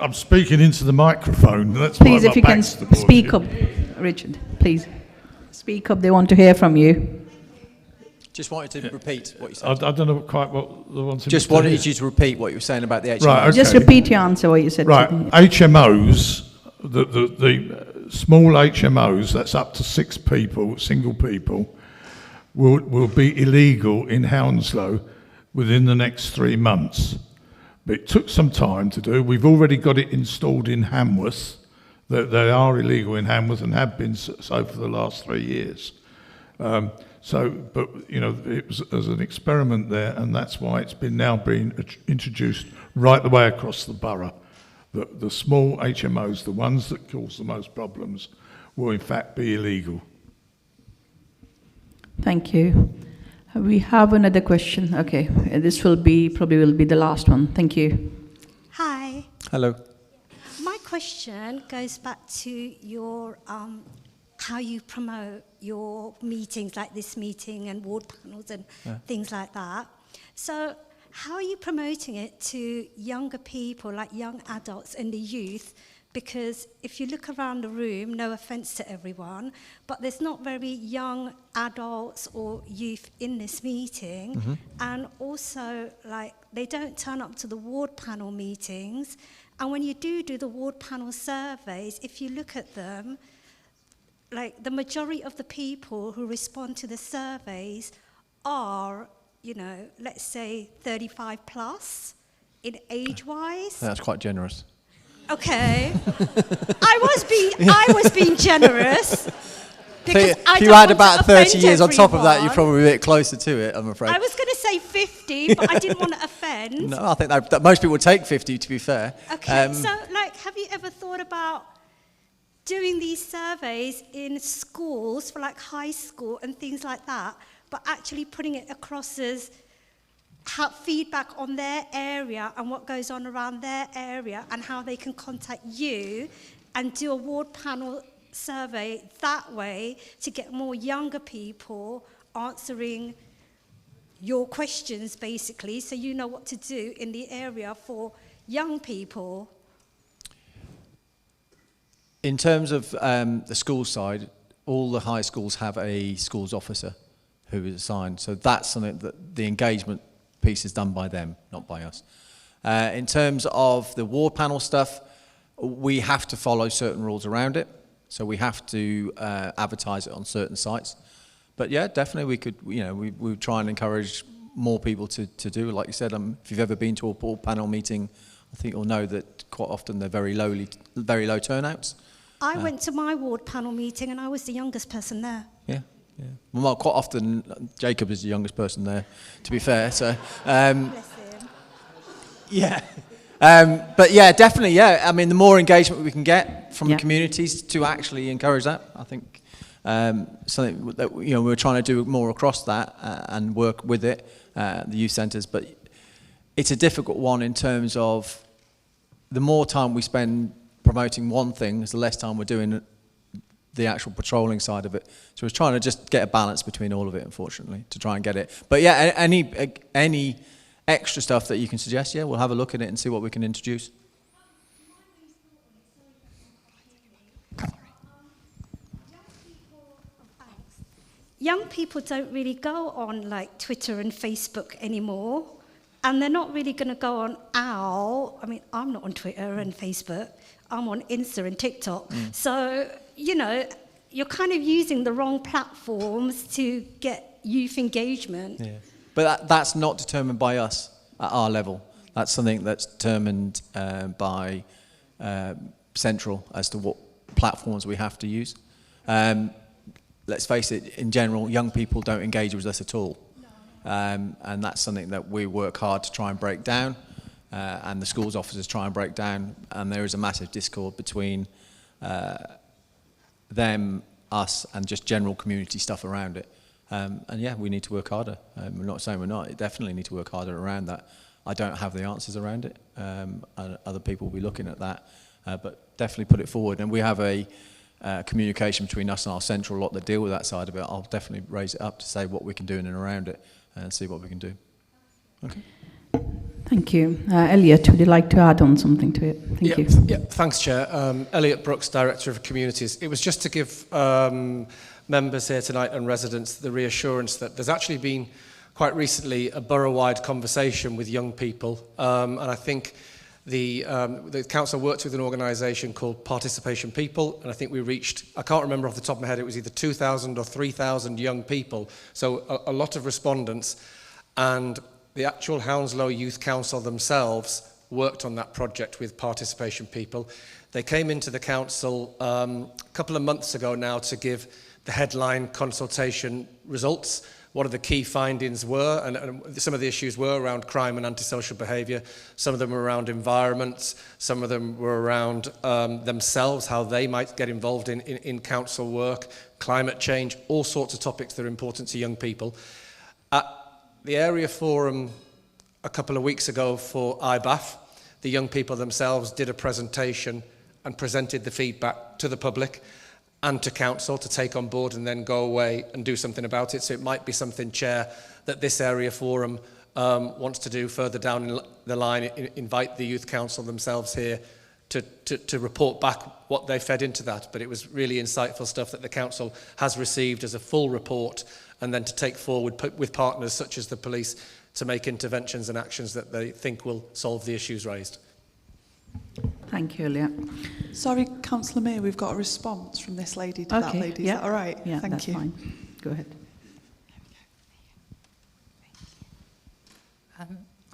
I'm speaking into the microphone. That's Please, why if you can speak up, Richard, please. Speak up, they want to hear from you. Just wanted to repeat what you said. I don't know quite what the ones. Just wanted you to repeat what you were saying about the HMOs. Right, okay. Just repeat your answer, what you said. Right, HMOs, the small HMOs, that's up to 6 people, single people, will be illegal in Hounslow within the next 3 months. But it took some time to do. We've already got it installed in Hanworth. They are illegal in Hanworth and have been so for the last 3 years. But it was as an experiment there, and that's why it's been introduced right the way across the borough. The small HMOs, the ones that cause the most problems, will in fact be illegal. Thank you. We have another question. Okay, this probably will be the last one. Thank you. Hi. Hello. My question goes back to your how you promote your meetings, like this meeting and ward panels and things like that. So how are you promoting it to younger people, like young adults and the youth? Because if you look around the room, no offence to everyone, but there's not very young adults or youth in this meeting. Mm-hmm. And also, they don't turn up to the ward panel meetings. And when you do the ward panel surveys, if you look at them, the majority of the people who respond to the surveys are you know, let's say 35 plus in age-wise. That's quite generous. Okay. I was being generous. Because If you had about 30 years on top of that, you're probably a bit closer to it, I'm afraid. I was going to say 50, but I didn't want to offend. No, I think that most people would take 50, to be fair. Okay, so, like, have you ever thought about doing these surveys in schools, for, like, high school and things like that, but actually putting it across as feedback on their area and what goes on around their area and how they can contact you and do a ward panel survey that way to get more younger people answering your questions, basically, so you know what to do in the area for young people? In terms of the school side, all the high schools have a schools officer who is assigned, so that's something that the engagement piece is done by them, not by us. In terms of the ward panel stuff, we have to follow certain rules around it. So we have to advertise it on certain sites. But yeah, definitely we could, you know, we would try and encourage more people to do. Like you said, if you've ever been to a board panel meeting, I think you'll know that quite often they're very low turnouts. I went to my ward panel meeting and I was the youngest person there. Yeah. Well, quite often Jacob is the youngest person there, to be fair. So, bless him. Yeah. But yeah, definitely, yeah. I mean, the more engagement we can get from communities to actually encourage that, I think something that, you know, we're trying to do more across that and work with it, the youth centres. But it's a difficult one in terms of the more time we spend promoting one thing, the less time we're doing the actual patrolling side of it. So we're trying to just get a balance between all of it, unfortunately, to try and get it. But yeah, any extra stuff that you can suggest, yeah, we'll have a look at it and see what we can introduce. Young people don't really go on like Twitter and Facebook anymore, and they're not really going to go on OWL. I mean, I'm not on Twitter and Facebook. I'm on Insta and TikTok. So, you know, you're kind of using the wrong platforms to get youth engagement. Yeah. But that's not determined by us at our level. That's something that's determined by Central as to what platforms we have to use. Let's face it, in general, young people don't engage with us at all. And that's something that we work hard to try and break down, and the schools officers try and break down, and there is a massive discord between them, us, and just general community stuff around it. And yeah, we need to work harder. We're not saying we're not. You definitely need to work harder around that. I don't have the answers around it. And other people will be looking at that. But definitely put it forward. And we have a communication between us and our central lot that deal with that side of it. I'll definitely raise it up to say what we can do in and around it and see what we can do. Okay. Thank you. Elliot, would you like to add on something to it? Thank you. Yeah, thanks, Chair. Elliot Brooks, Director of Communities. It was just to give members here tonight and residents the reassurance that there's actually been quite recently a borough-wide conversation with young people, and I think the council worked with an organisation called Participation People, and I think we reached, I can't remember off the top of my head, it was either 2,000 or 3,000 young people, so a lot of respondents, and the actual Hounslow Youth Council themselves worked on that project with Participation People. They came into the council a couple of months ago now to give the headline consultation results. What are the key findings were, and some of the issues were around crime and antisocial behaviour. Some of them were around environments. Some of them were around themselves, how they might get involved in council work, climate change, all sorts of topics that are important to young people. At the area forum a couple of weeks ago for IBAF, the young people themselves did a presentation and presented the feedback to the public and to council to take on board and then go away and do something about it. So it might be something, Chair, that this area forum wants to do further down the line, invite the youth council themselves here to report back what they fed into that. But it was really insightful stuff that the council has received as a full report, and then to take forward with partners such as the police to make interventions and actions that they think will solve the issues raised. Thank you, Elliot. Sorry, Councillor May, we've got a response from this lady to that lady. Is that all right? Yeah, Thank that's you. fine. Go ahead.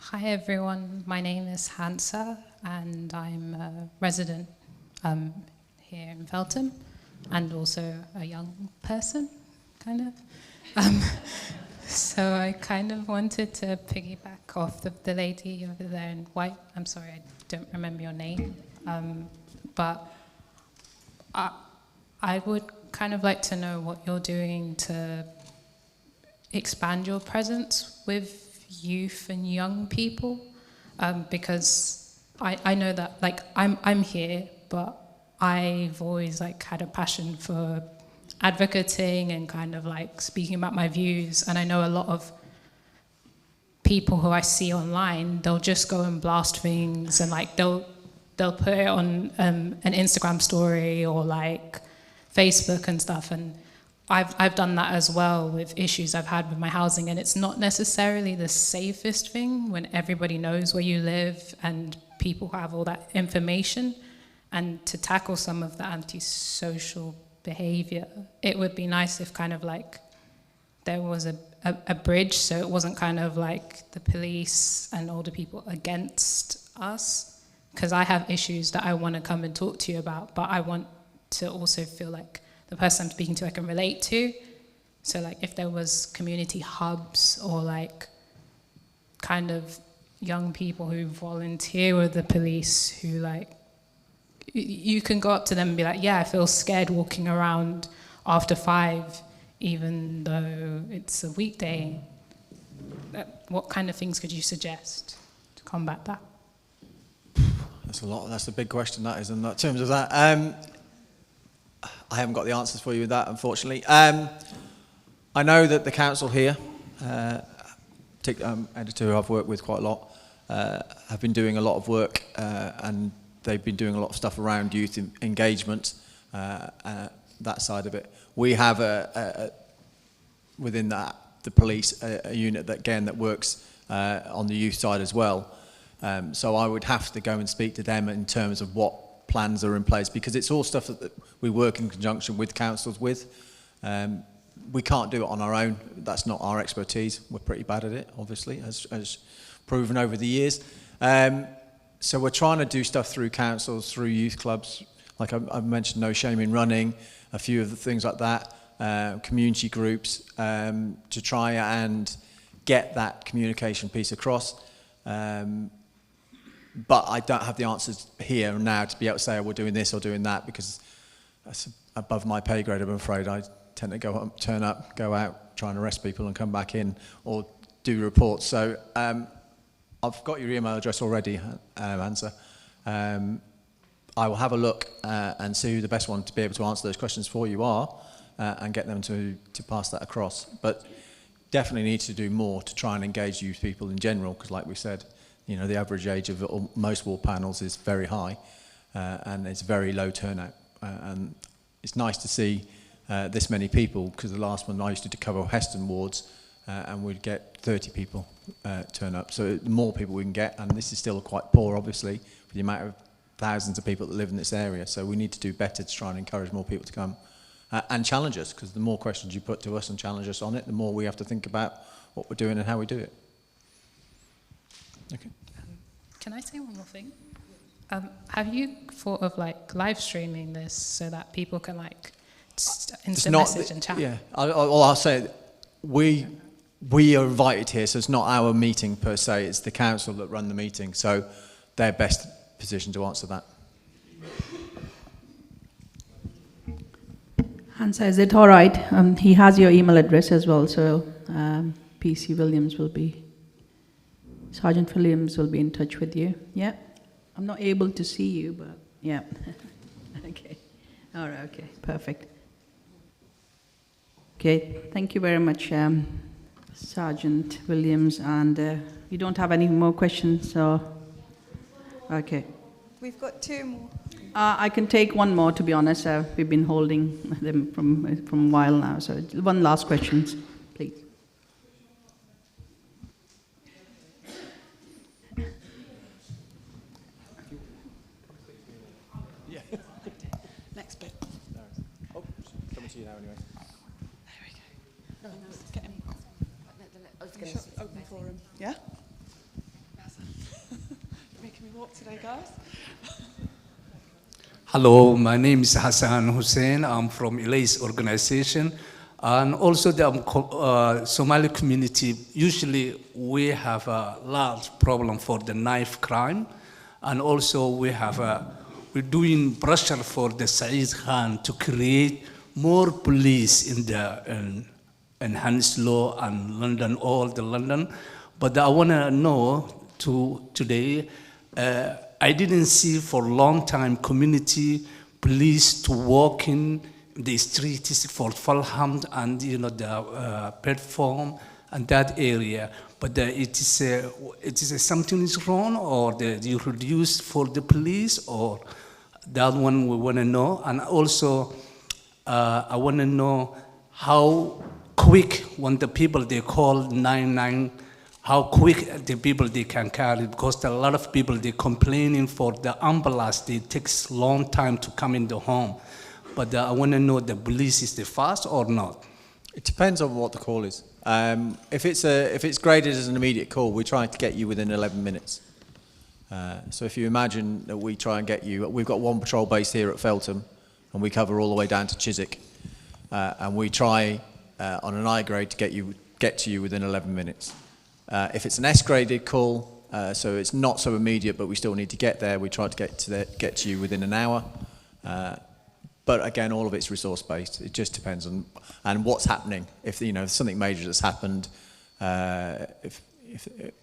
Hi everyone, my name is Hansa and I'm a resident here in Feltham and also a young person, kind of. So I kind of wanted to piggyback off the lady over there in white. I'm sorry, I don't remember your name. But I would kind of like to know what you're doing to expand your presence with youth and young people, because I know that like I'm here, but I've always like had a passion for advocating and kind of like speaking about my views, and I know a lot of people who I see online, they'll just go and blast things and like they'll put it on an Instagram story or like Facebook and stuff, and I've done that as well with issues I've had with my housing, and it's not necessarily the safest thing when everybody knows where you live and people have all that information. And to tackle some of the antisocial behavior, it would be nice if kind of like there was a bridge, so it wasn't kind of like the police and older people against us, because I have issues that I want to come and talk to you about, but I want to also feel like the person I'm speaking to I can relate to. So like if there was community hubs or like kind of young people who volunteer with the police who like, you can go up to them and be like, yeah, I feel scared walking around after 5, even though it's a weekday. What kind of things could you suggest to combat that? That's a lot. That's a big question, that is, in terms of that. I haven't got the answers for you with that, unfortunately. I know that the council here, editor who I've worked with quite a lot, have been doing a lot of work, and they've been doing a lot of stuff around youth engagement, that side of it. We have within that the police a unit that works on the youth side as well. So I would have to go and speak to them in terms of what plans are in place, because it's all stuff that we work in conjunction with councils with. We can't do it on our own. That's not our expertise. We're pretty bad at it, obviously, as proven over the years. So we're trying to do stuff through councils, through youth clubs, like I've mentioned, No Shame in Running, a few of the things like that, community groups, to try and get that communication piece across. But I don't have the answers here and now to be able to say, oh, we're doing this or doing that, because that's above my pay grade, I'm afraid. I tend to turn up, go out, try and arrest people and come back in, or do reports. So I've got your email address already, Ansa. I will have a look and see who the best one to be able to answer those questions for you are, and get them to pass that across. But definitely need to do more to try and engage youth people in general, because like we said, you know, the average age of most wall panels is very high, and it's very low turnout. And it's nice to see this many people, because the last one I used to cover Heston wards, and we'd get 30 people turn up. So the more people we can get, and this is still quite poor, obviously, for the amount of thousands of people that live in this area. So we need to do better to try and encourage more people to come and challenge us, because the more questions you put to us and challenge us on it, the more we have to think about what we're doing and how we do it. Okay. Can I say one more thing? Have you thought of like live streaming this so that people can like instant message and chat? Yeah, I'll say we are invited here, so it's not our meeting per se, it's the council that run the meeting, so they're best positioned to answer that. Hansa, is it all right? He has your email address as well, so PC Williams will be, Sergeant Williams will be in touch with you. Yeah? I'm not able to see you, but yeah. Okay. All right, okay, perfect. Okay, thank you very much, Sergeant Williams, and you don't have any more questions, so, okay. We've got 2 more. I can take one more, to be honest. We've been holding them from a while now, so one last question, please. Yeah. Next bit. Oh, coming to you now anyway. There we go. No, it's getting. I was going to open forum. Yeah? today, guys. Hello, my name is Hassan Hussein. I'm from Elais organization. And also the Somali community, usually we have a large problem for the knife crime. And also we're doing pressure for the Saeed Khan to create more police in Hounslow and London, all the London. But I want to know today, I didn't see for a long time community police to walk in the streets for Feltham and the Bedfont and that area. But it is something is wrong, or you reduce for the police, or that one we want to know. And also, I want to know how quick when the people they call 999, how quick the people they can carry, because a lot of people they complaining for the ambulance. It takes long time to come in the home. But I want to know the police is the fast or not. It depends on what the call is. If it's graded as an immediate call, we try to get you within 11 minutes. So if you imagine that we try and get you, we've got one patrol base here at Feltham, and we cover all the way down to Chiswick, and we try on an I grade to get to you within 11 minutes. If it's an S graded call, so it's not so immediate, but we still need to get there, we try to get to you within an hour. But again, all of it's resource based. It just depends on what's happening. If something major that's happened, if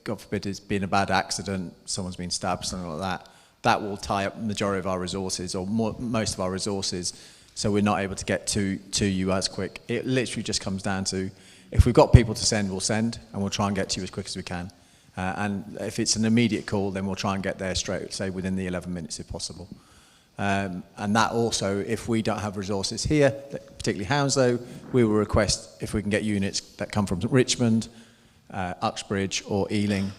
God forbid it's been a bad accident, someone's been stabbed, something like that, that will tie up the majority of our resources, or most of our resources, so we're not able to get to you as quick. It literally just comes down to, if we've got people to send, we'll send, and we'll try and get to you as quick as we can. And if it's an immediate call, then we'll try and get there straight, say within the 11 minutes if possible. And that also, if we don't have resources here, particularly Hounslow, we will request if we can get units that come from Richmond, Uxbridge or Ealing,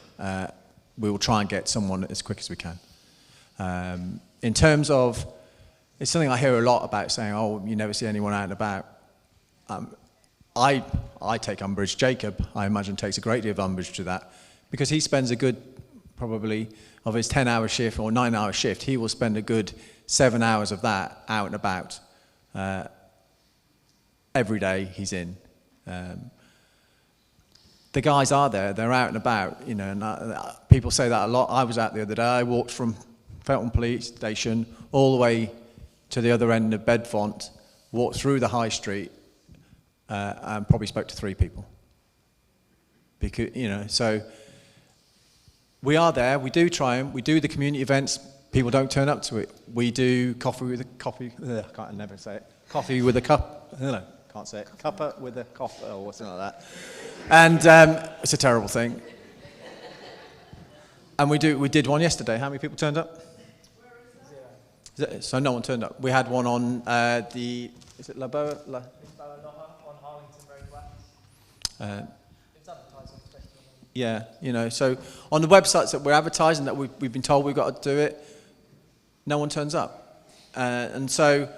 we will try and get someone as quick as we can. In terms of, it's something I hear a lot about, saying, oh, you never see anyone out and about. I take umbrage. Jacob, I imagine, takes a great deal of umbrage to that, because he spends a good, probably, of his 10-hour shift or 9-hour shift, he will spend a good 7 hours of that out and about. Every day he's in. The guys are there, they're out and about, and people say that a lot. I was out the other day, I walked from Feltham Police Station all the way to the other end of Bedfont, walked through the high street, and probably spoke to 3 people. Because, so we are there, we do try and we do the community events, people don't turn up to it. We do coffee with a cup, can't say it, cuppa with a coffee or something like that. And it's a terrible thing. And we did one yesterday. How many people turned up? So no one turned up. We had one on is it La Boa? On Harlington Road West. It's advertising. Yeah, so on the websites that we're advertising that we've been told we've got to do it, no one turns up. And so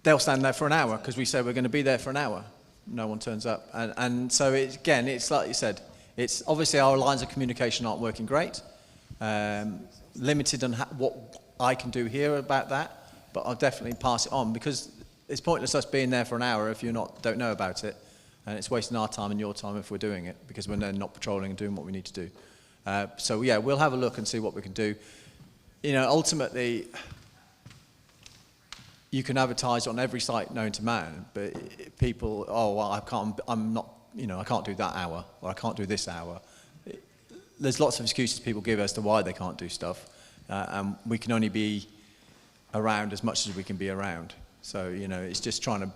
they'll stand there for an hour because we say we're going to be there for an hour. No one turns up. And so, it's like you said, it's obviously our lines of communication aren't working great. Limited on what I can do here about that, but I'll definitely pass it on, because it's pointless us being there for an hour if you don't know about it. And it's wasting our time and your time if we're doing it, because we're then not patrolling and doing what we need to do. So yeah, we'll have a look and see what we can do. Ultimately, you can advertise on every site known to man, but people, I can't do that hour, or I can't do this hour. There's lots of excuses people give as to why they can't do stuff, and we can only be around as much as we can be around. So, it's just trying to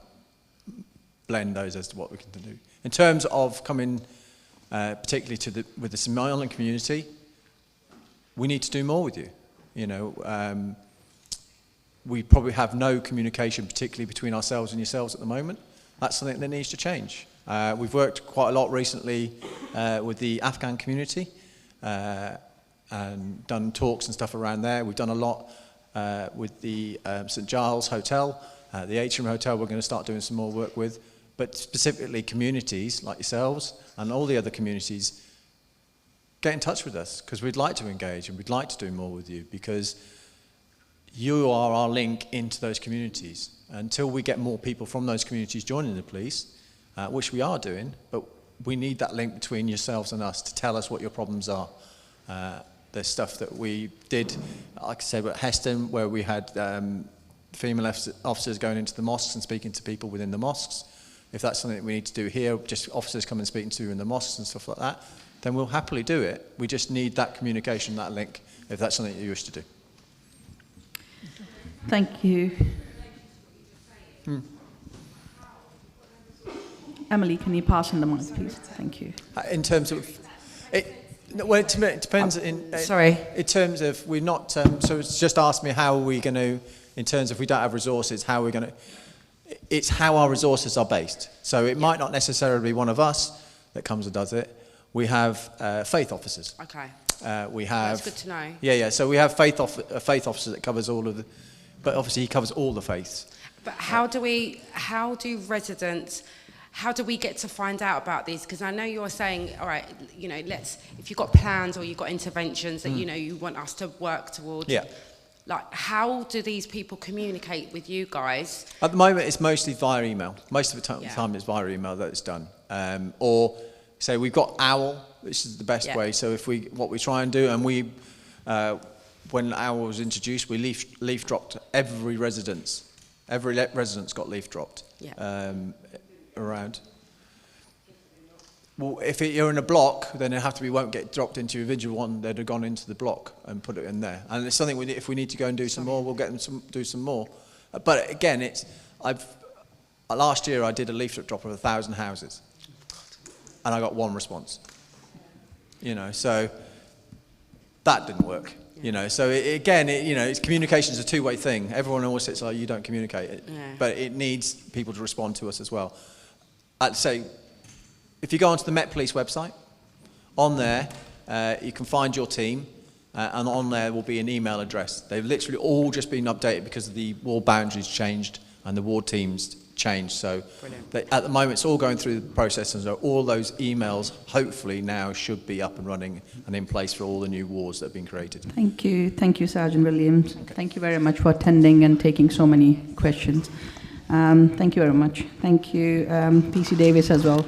blend those as to what we can do. In terms of coming, particularly with the Somalian community, we need to do more with you. We probably have no communication, particularly between ourselves and yourselves at the moment. That's something that needs to change. We've worked quite a lot recently with the Afghan community and done talks and stuff around there. We've done a lot with the St Giles Hotel, the Atrium Hotel we're going to start doing some more work with, but specifically communities like yourselves and all the other communities. get in touch with us, because we'd like to engage and we'd like to do more with you, because you are our link into those communities. Until we get more people from those communities joining the police, which we are doing, but we need that link between yourselves and us to tell us what your problems are. There's stuff that we did, like I said, at Heston, where we had female officers going into the mosques and speaking to people within the mosques. If that's something that we need to do here, just officers come and speaking to you in the mosques and stuff like that, then we'll happily do it. We just need that communication, that link, if that's something that you wish to do. Thank you. Emily, can you pass on the mic, please? Thank you. In terms of, well, it depends. Sorry. In terms of, we're not, so it's just asked me how are we going to, in terms of we don't have resources, how are we going to, it's how our resources are based. So it might not necessarily be one of us that comes and does it. We have faith officers. Okay. We have. That's good to know. Yeah. So we have a faith officer that covers all of the, but obviously he covers all the faiths. But how do residents, how do we get to find out about these? Because I know you're saying, all right, you know, if you've got plans or you've got interventions that, you know, you want us to work towards. Yeah. Like, how do these people communicate with you guys? At the moment, it's mostly via email. Most of the time it's via email that it's done. Or, say, we've got OWL, which is the best way. So what we try and do, and when OWL was introduced, we leaf dropped every residence. Every residence got leaf dropped around. Well, if you're in a block, then won't get dropped into your individual one. They'd have gone into the block and put it in there. And it's something if we need to go and do some more, we'll get them to do some more. But again, last year I did a leaflet drop of 1,000 houses, and I got one response. You know, so that didn't work. You know, so it's communication is a two-way thing. Everyone always says, "Oh, you don't communicate it," but it needs people to respond to us as well. I'd say, if you go onto the Met Police website, on there you can find your team, and on there will be an email address. They've literally all just been updated because the ward boundaries changed and the ward teams changed. So at the moment, it's all going through the process, and so all those emails hopefully now should be up and running and in place for all the new wards that have been created. Thank you, Sergeant Williams. Okay. Thank you very much for attending and taking so many questions. Thank you very much. Thank you, PC Davis as well.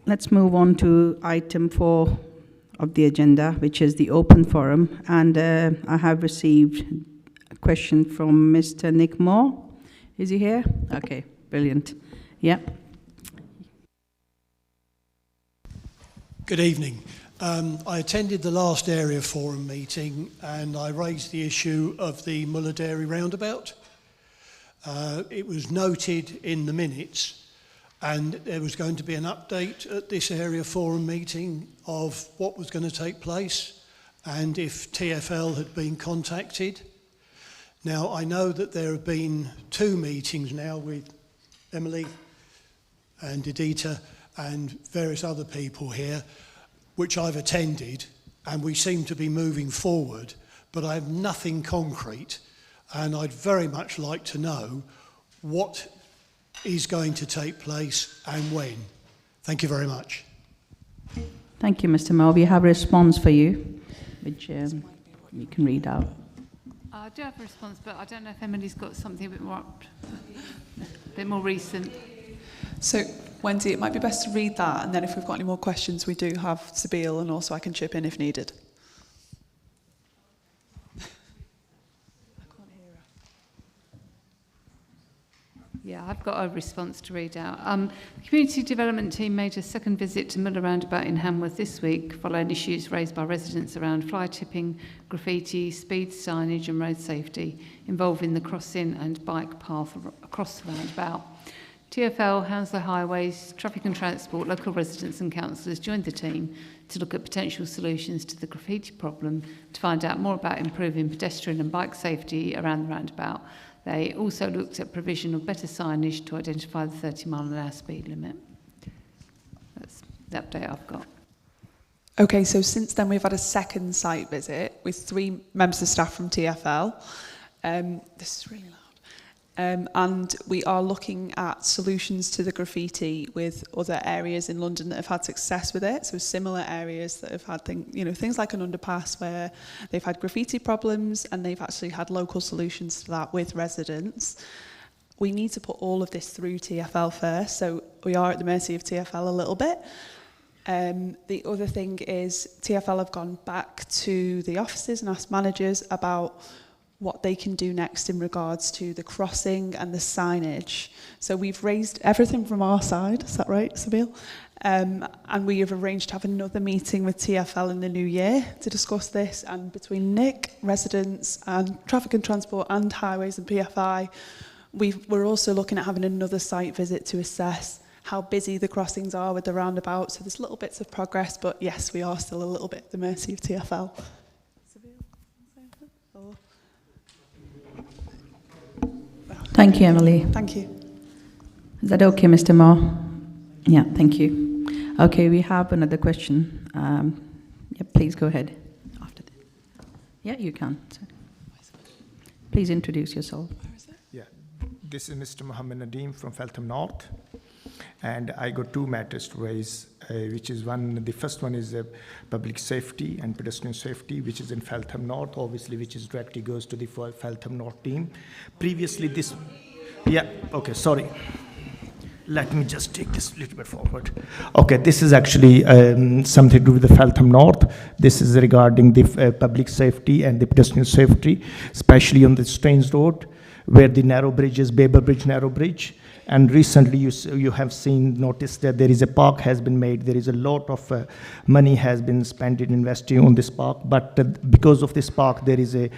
Let's move on to item 4 of the agenda, which is the open forum. And I have received a question from Mr. Nick Moore. Is he here? Okay, brilliant. Yeah. Good evening. I attended the last area forum meeting and I raised the issue of the Muller Dairy roundabout. It was noted in the minutes, and there was going to be an update at this area forum meeting of what was going to take place and if TfL had been contacted. Now, I know that there have been 2 meetings now with Emily and Edita and various other people here, which I've attended, and we seem to be moving forward, but I have nothing concrete, and I'd very much like to know what is going to take place and when. Thank you very much. Thank you, Mr. Moore. We have a response for you, which you can read out. I do have a response, but I don't know if Emily's got something a bit more recent. So, Wendy, it might be best to read that, and then if we've got any more questions, we do have Sabine, and also I can chip in if needed. Yeah, I've got a response to read out. The Community Development Team made a second visit to Muller Roundabout in Hanworth this week following issues raised by residents around fly tipping, graffiti, speed signage and road safety involving the crossing and bike path across the roundabout. TfL, Hounslow Highways, Traffic and Transport, local residents and councillors joined the team to look at potential solutions to the graffiti problem to find out more about improving pedestrian and bike safety around the roundabout. They also looked at provision of better signage to identify the 30-mile-an-hour speed limit. That's the update I've got. Okay, so since then we've had a second site visit with 3 members of staff from TfL. This is really And we are looking at solutions to the graffiti with other areas in London that have had success with it. So similar areas that have had things like an underpass where they've had graffiti problems and they've actually had local solutions to that with residents. We need to put all of this through TfL first, so we are at the mercy of TfL a little bit. The other thing is TfL have gone back to the offices and asked managers about what they can do next in regards to the crossing and the signage. So we've raised everything from our side, is that right, Sabine? And we have arranged to have another meeting with TfL in the new year to discuss this, and between Nick, residents and traffic and transport and highways and PFI, we're also looking at having another site visit to assess how busy the crossings are with the roundabout. So there's little bits of progress, but yes, we are still a little bit at the mercy of TfL. Thank you, Emily. Thank you. Is that okay, Mr. Moore? Yeah, thank you. Okay, we have another question. Yeah, please go ahead after that. Yeah, you can. Please introduce yourself. Yeah, this is Mr. Mohammed Nadeem from Feltham North, and I got two matters to raise, which is the first one is public safety and pedestrian safety, which is in Feltham North, obviously, which is directly goes to the Feltham North team. Previously, let me just take this a little bit forward. Okay, this is actually something to do with the Feltham North. This is regarding the public safety and the pedestrian safety, especially on the Staines Road, where the narrow bridge is Baber Bridge, narrow bridge. And recently you have noticed that there is a park has been made. There is a lot of money has been spent in investing on this park, but because of this park, there is a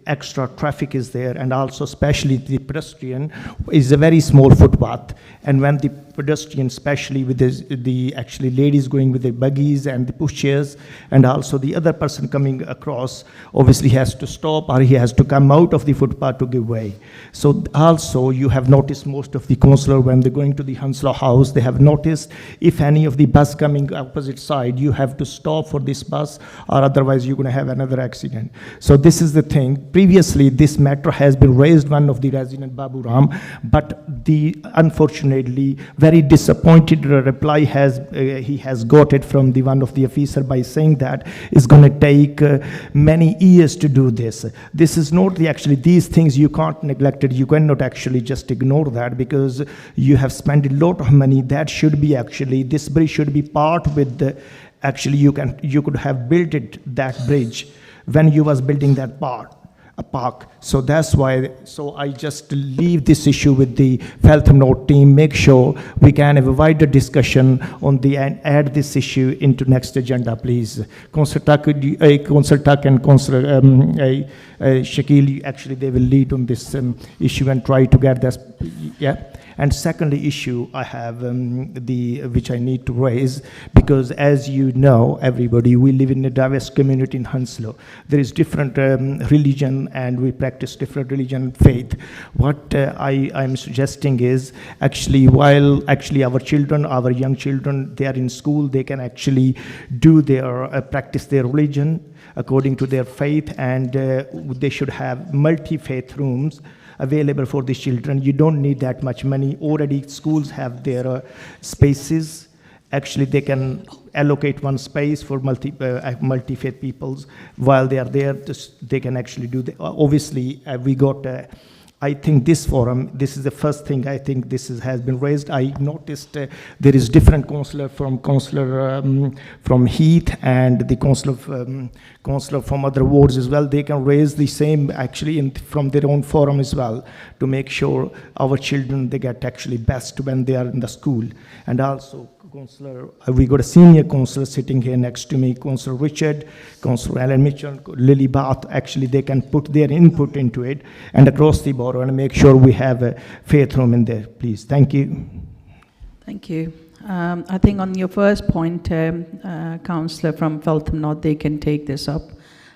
extra traffic is there, and also especially the pedestrian is a very small footpath. And when the pedestrian, especially with the actually ladies going with the buggies and the pushchairs, and also the other person coming across, obviously has to stop or he has to come out of the footpath to give way. So also you have noticed most of the councillor when they're going to the Hounslow House, they have noticed if any of the bus coming opposite side, you have to stop for this bus or otherwise you're going to have another accident. So this is the thing. Previously this matter has been raised, one of the resident Babu Ram, but unfortunately very disappointed reply he has got it from one of the officer by saying that it's going to take many years to do this. This is not these things you can't neglect it. You cannot actually just ignore that because you have spent a lot of money. That should be this bridge should be part with you could have built that bridge when you was building that park. So that's why, I just leave this issue with the Feltham North team, make sure we can have a wider discussion on and add this issue into next agenda, please. Councillor Tuck and Councillor Shakil, actually they will lead on this issue and try to get this, yeah. And secondly issue I have, which I need to raise, because as you know, everybody, we live in a diverse community in Hounslow. There is different religion and we practice different religion and faith. What I'm suggesting is while our children, our young children, they are in school, they can actually do practice their religion according to their faith, and they should have multi-faith rooms available for the children. You don't need that much money. Already schools have their spaces. Actually, they can allocate one space for multi-faith peoples. While they are there, they can actually do obviously, we got I think this forum, this is the first thing I think has been raised. I noticed there is different councillor from Heath and the councillor from other wards as well. They can raise the same from their own forum as well to make sure our children, they get best when they are in the school. And also, we got a senior councillor sitting here next to me, Councillor Richard, Councillor Alan Mitchell, Lily Bath. They can put their input into it and across the board and make sure we have a faith room in there, please. Thank you. Thank you. I think on your first point, Councillor from Feltham North, they can take this up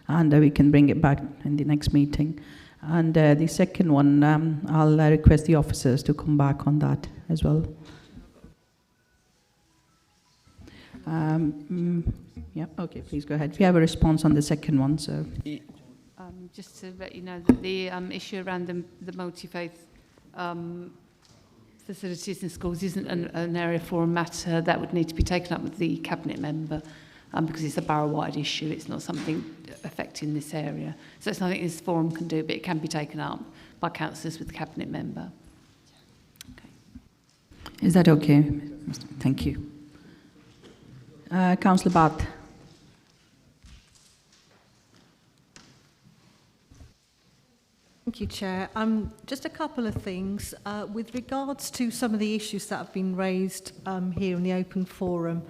and we can bring it back in the next meeting. And the second one, I'll request the officers to come back on that as well. Yeah, okay, please go ahead. We have a response on the second one, so. Just to let you know that the issue around the multi-faith facilities in schools isn't an area forum matter. That would need to be taken up with the cabinet member because it's a borough-wide issue. It's not something affecting this area. So it's nothing this forum can do, but it can be taken up by councillors with the cabinet member. Is that okay? Thank you. Councillor Bath. Thank you, Chair. Just a couple of things. With regards to some of the issues that have been raised here in the open forum,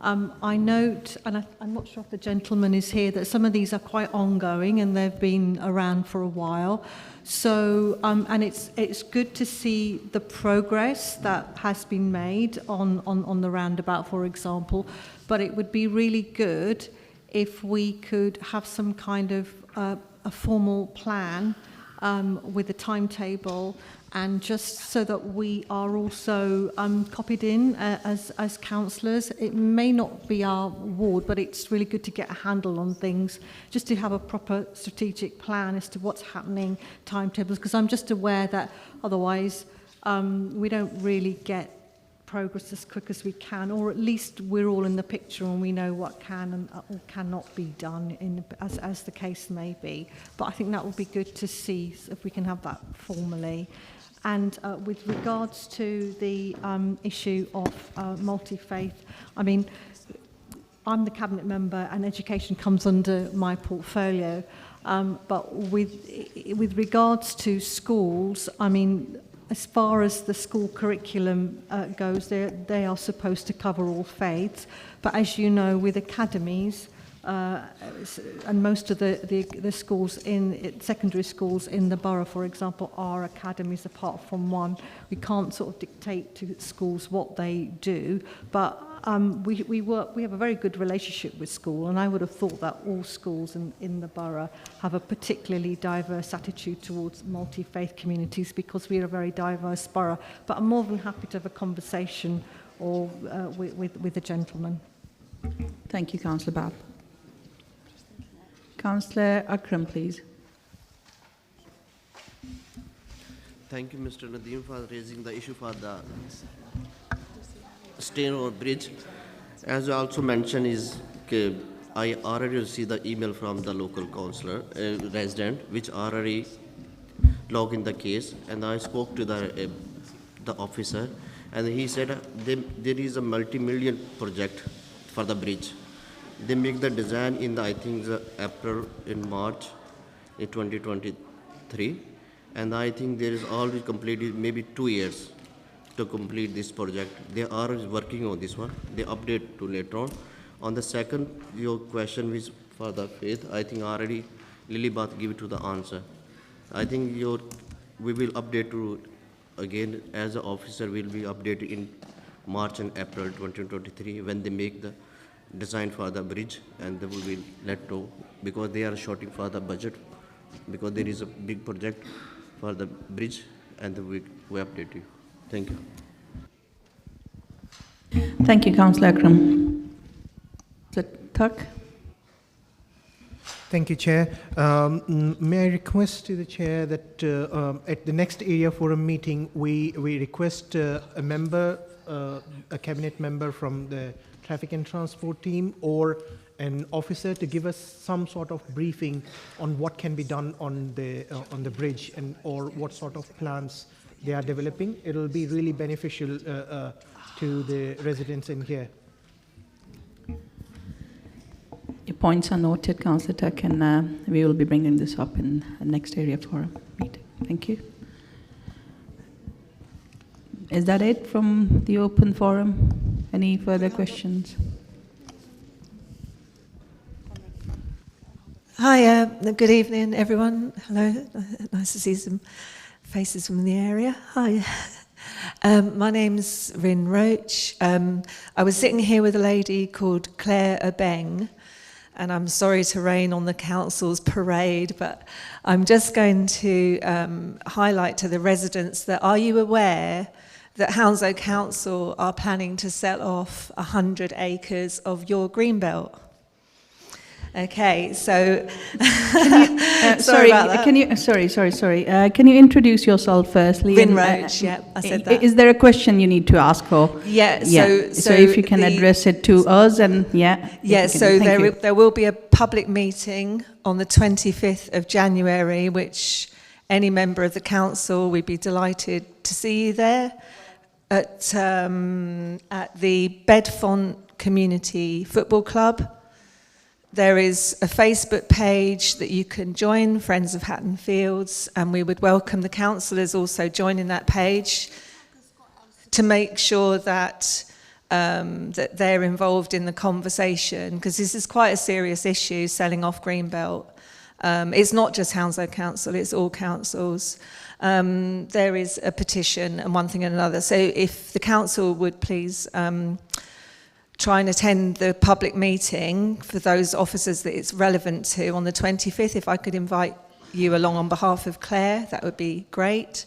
I note, and I'm not sure if the gentleman is here, that some of these are quite ongoing and they've been around for a while. So, and it's good to see the progress that has been made on the roundabout, for example, but it would be really good if we could have some kind of a formal plan with a timetable, and just so that we are also copied in as councillors. It may not be our ward, but it's really good to get a handle on things, just to have a proper strategic plan as to what's happening, timetables, because I'm just aware that otherwise we don't really get progress as quick as we can, or at least we're all in the picture and we know what can and or cannot be done as the case may be. But I think that would be good to see if we can have that formally. And with regards to the issue of multi-faith, I mean, I'm the cabinet member and education comes under my portfolio, but with regards to schools, I mean, as far as the school curriculum goes, they are supposed to cover all faiths. But as you know, with academies, and most of the schools secondary schools in the borough, for example, are academies apart from one. We can't sort of dictate to schools what they do, but we have a very good relationship with school, and I would have thought that all schools in the borough have a particularly diverse attitude towards multi-faith communities, because we are a very diverse borough. But I'm more than happy to have a conversation with the gentleman. Thank you, Councillor Bath. Councillor Akram, please. Thank you, Mr. Nadeem, for raising the issue for the Stain Road Bridge. As you also mentioned, I already received the email from the local councillor, resident, which already logged in the case, and I spoke to the officer, and he said there is a multi-million project for the bridge. They make the design in I think April in March in 2023, and I think there is already completed maybe 2 years to complete this project. They are working on this one. They update to later on. On the second, your question is for the faith. I think already Lilibeth give to the answer. I think we will update to again as an officer will be updated in March and April 2023 when they make the design for the bridge, and they will be let know, because they are shorting for the budget, because there is a big project for the bridge, and we update you. Thank you. Thank you, Councillor Akram. Tuck. Thank you, Chair. May I request to the Chair that at the next area forum meeting, we request a member, a cabinet member from the traffic and transport team or an officer to give us some sort of briefing on what can be done on the bridge and or what sort of plans they are developing. It will be really beneficial to the residents in here. Your points are noted, Councillor Tuck, and we will be bringing this up in the next area forum meeting. Thank you. Is that it from the open forum? Any further questions? Hi, good evening, everyone. Hello, nice to see some faces from the area. Hi. My name's Rin Roach. I was sitting here with a lady called Claire Abeng, and I'm sorry to rain on the council's parade, but I'm just going to highlight to the residents that, are you aware that Hounslow Council are planning to sell off 100 acres of your greenbelt? Okay, so Sorry, about that. can you? Sorry. Can you introduce yourself firstly? Rin And, Roach, yeah, I said that. Is there a question you need to ask for? Yeah, So if you can address it to us, and Yeah, so there will be a public meeting on the 25th of January, which any member of the council, we'd be delighted to see you there, at the Bedfont Community Football Club. There is a Facebook page that you can join, Friends of Hatton Fields, and we would welcome the councillors also joining that page to make sure that that they're involved in the conversation, because this is quite a serious issue, selling off Greenbelt. It's not just Hounslow Council, it's all councils. There is a petition and one thing and another. So if the council would please try and attend the public meeting for those officers that it's relevant to on the 25th. If I could invite you along on behalf of Claire, that would be great.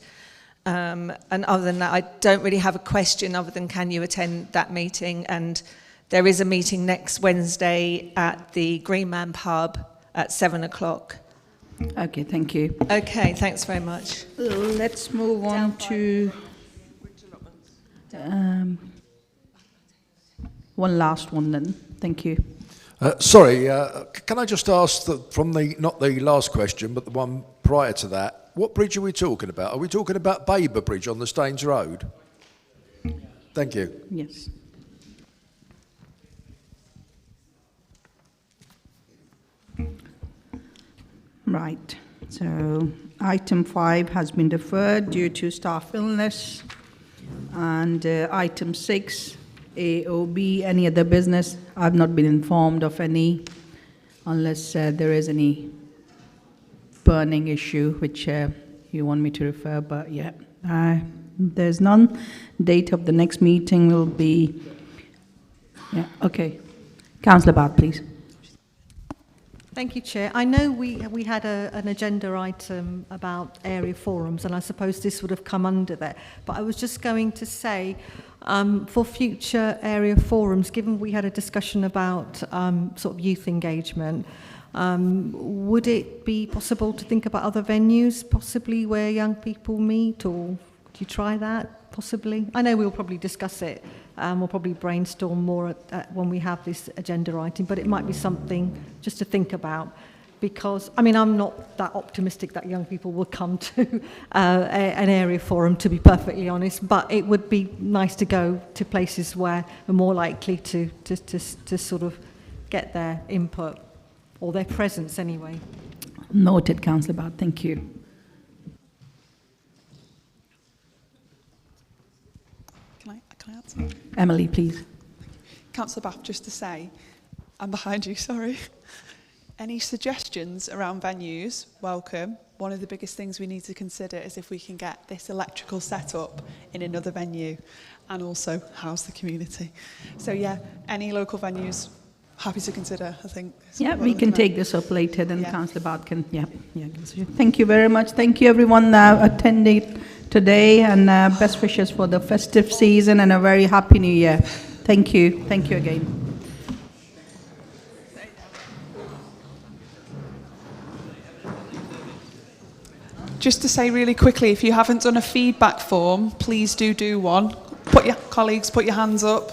And other than that, I don't really have a question other than can you attend that meeting? And there is a meeting next Wednesday at the Green Man pub at 7 o'clock. Okay, thank you. Okay, thanks very much. Let's move on to one last one then. Thank you. Sorry, can I just ask that from not the last question, but the one prior to that, what bridge are we talking about? Are we talking about Baber Bridge on the Staines Road? Thank you. Yes. Right. So item 5 has been deferred due to staff illness. And item 6, A or B, any other business? I've not been informed of any, unless there is any burning issue which you want me to refer, but yeah, there's none. Date of the next meeting will be, yeah, okay. Councillor Bath, please. Thank you, Chair. I know we had an agenda item about area forums, and I suppose this would have come under that. But I was just going to say, for future area forums, given we had a discussion about sort of youth engagement, would it be possible to think about other venues, possibly where young people meet, or do you try that, possibly? I know we'll probably discuss it. We'll probably brainstorm more when we have this agenda item, but it might be something just to think about, because, I mean, I'm not that optimistic that young people will come to an area forum, to be perfectly honest, but it would be nice to go to places where we're more likely to sort of get their input, or their presence anyway. Noted, Councillor Bath, thank you. Can I answer? Emily, please. Councillor Bath, just to say, I'm behind you, sorry. Any suggestions around venues, welcome. One of the biggest things we need to consider is if we can get this electrical set up in another venue and also house the community. So yeah, any local venues, happy to consider, I think. Yeah, we can take this up later, then Councillor Bath can, yeah. Thank you very much. Thank you everyone attending today, and best wishes for the festive season and a very happy new year. Thank you. Thank you again. Just to say really quickly, if you haven't done a feedback form, please do one. Put your colleagues, put your hands up.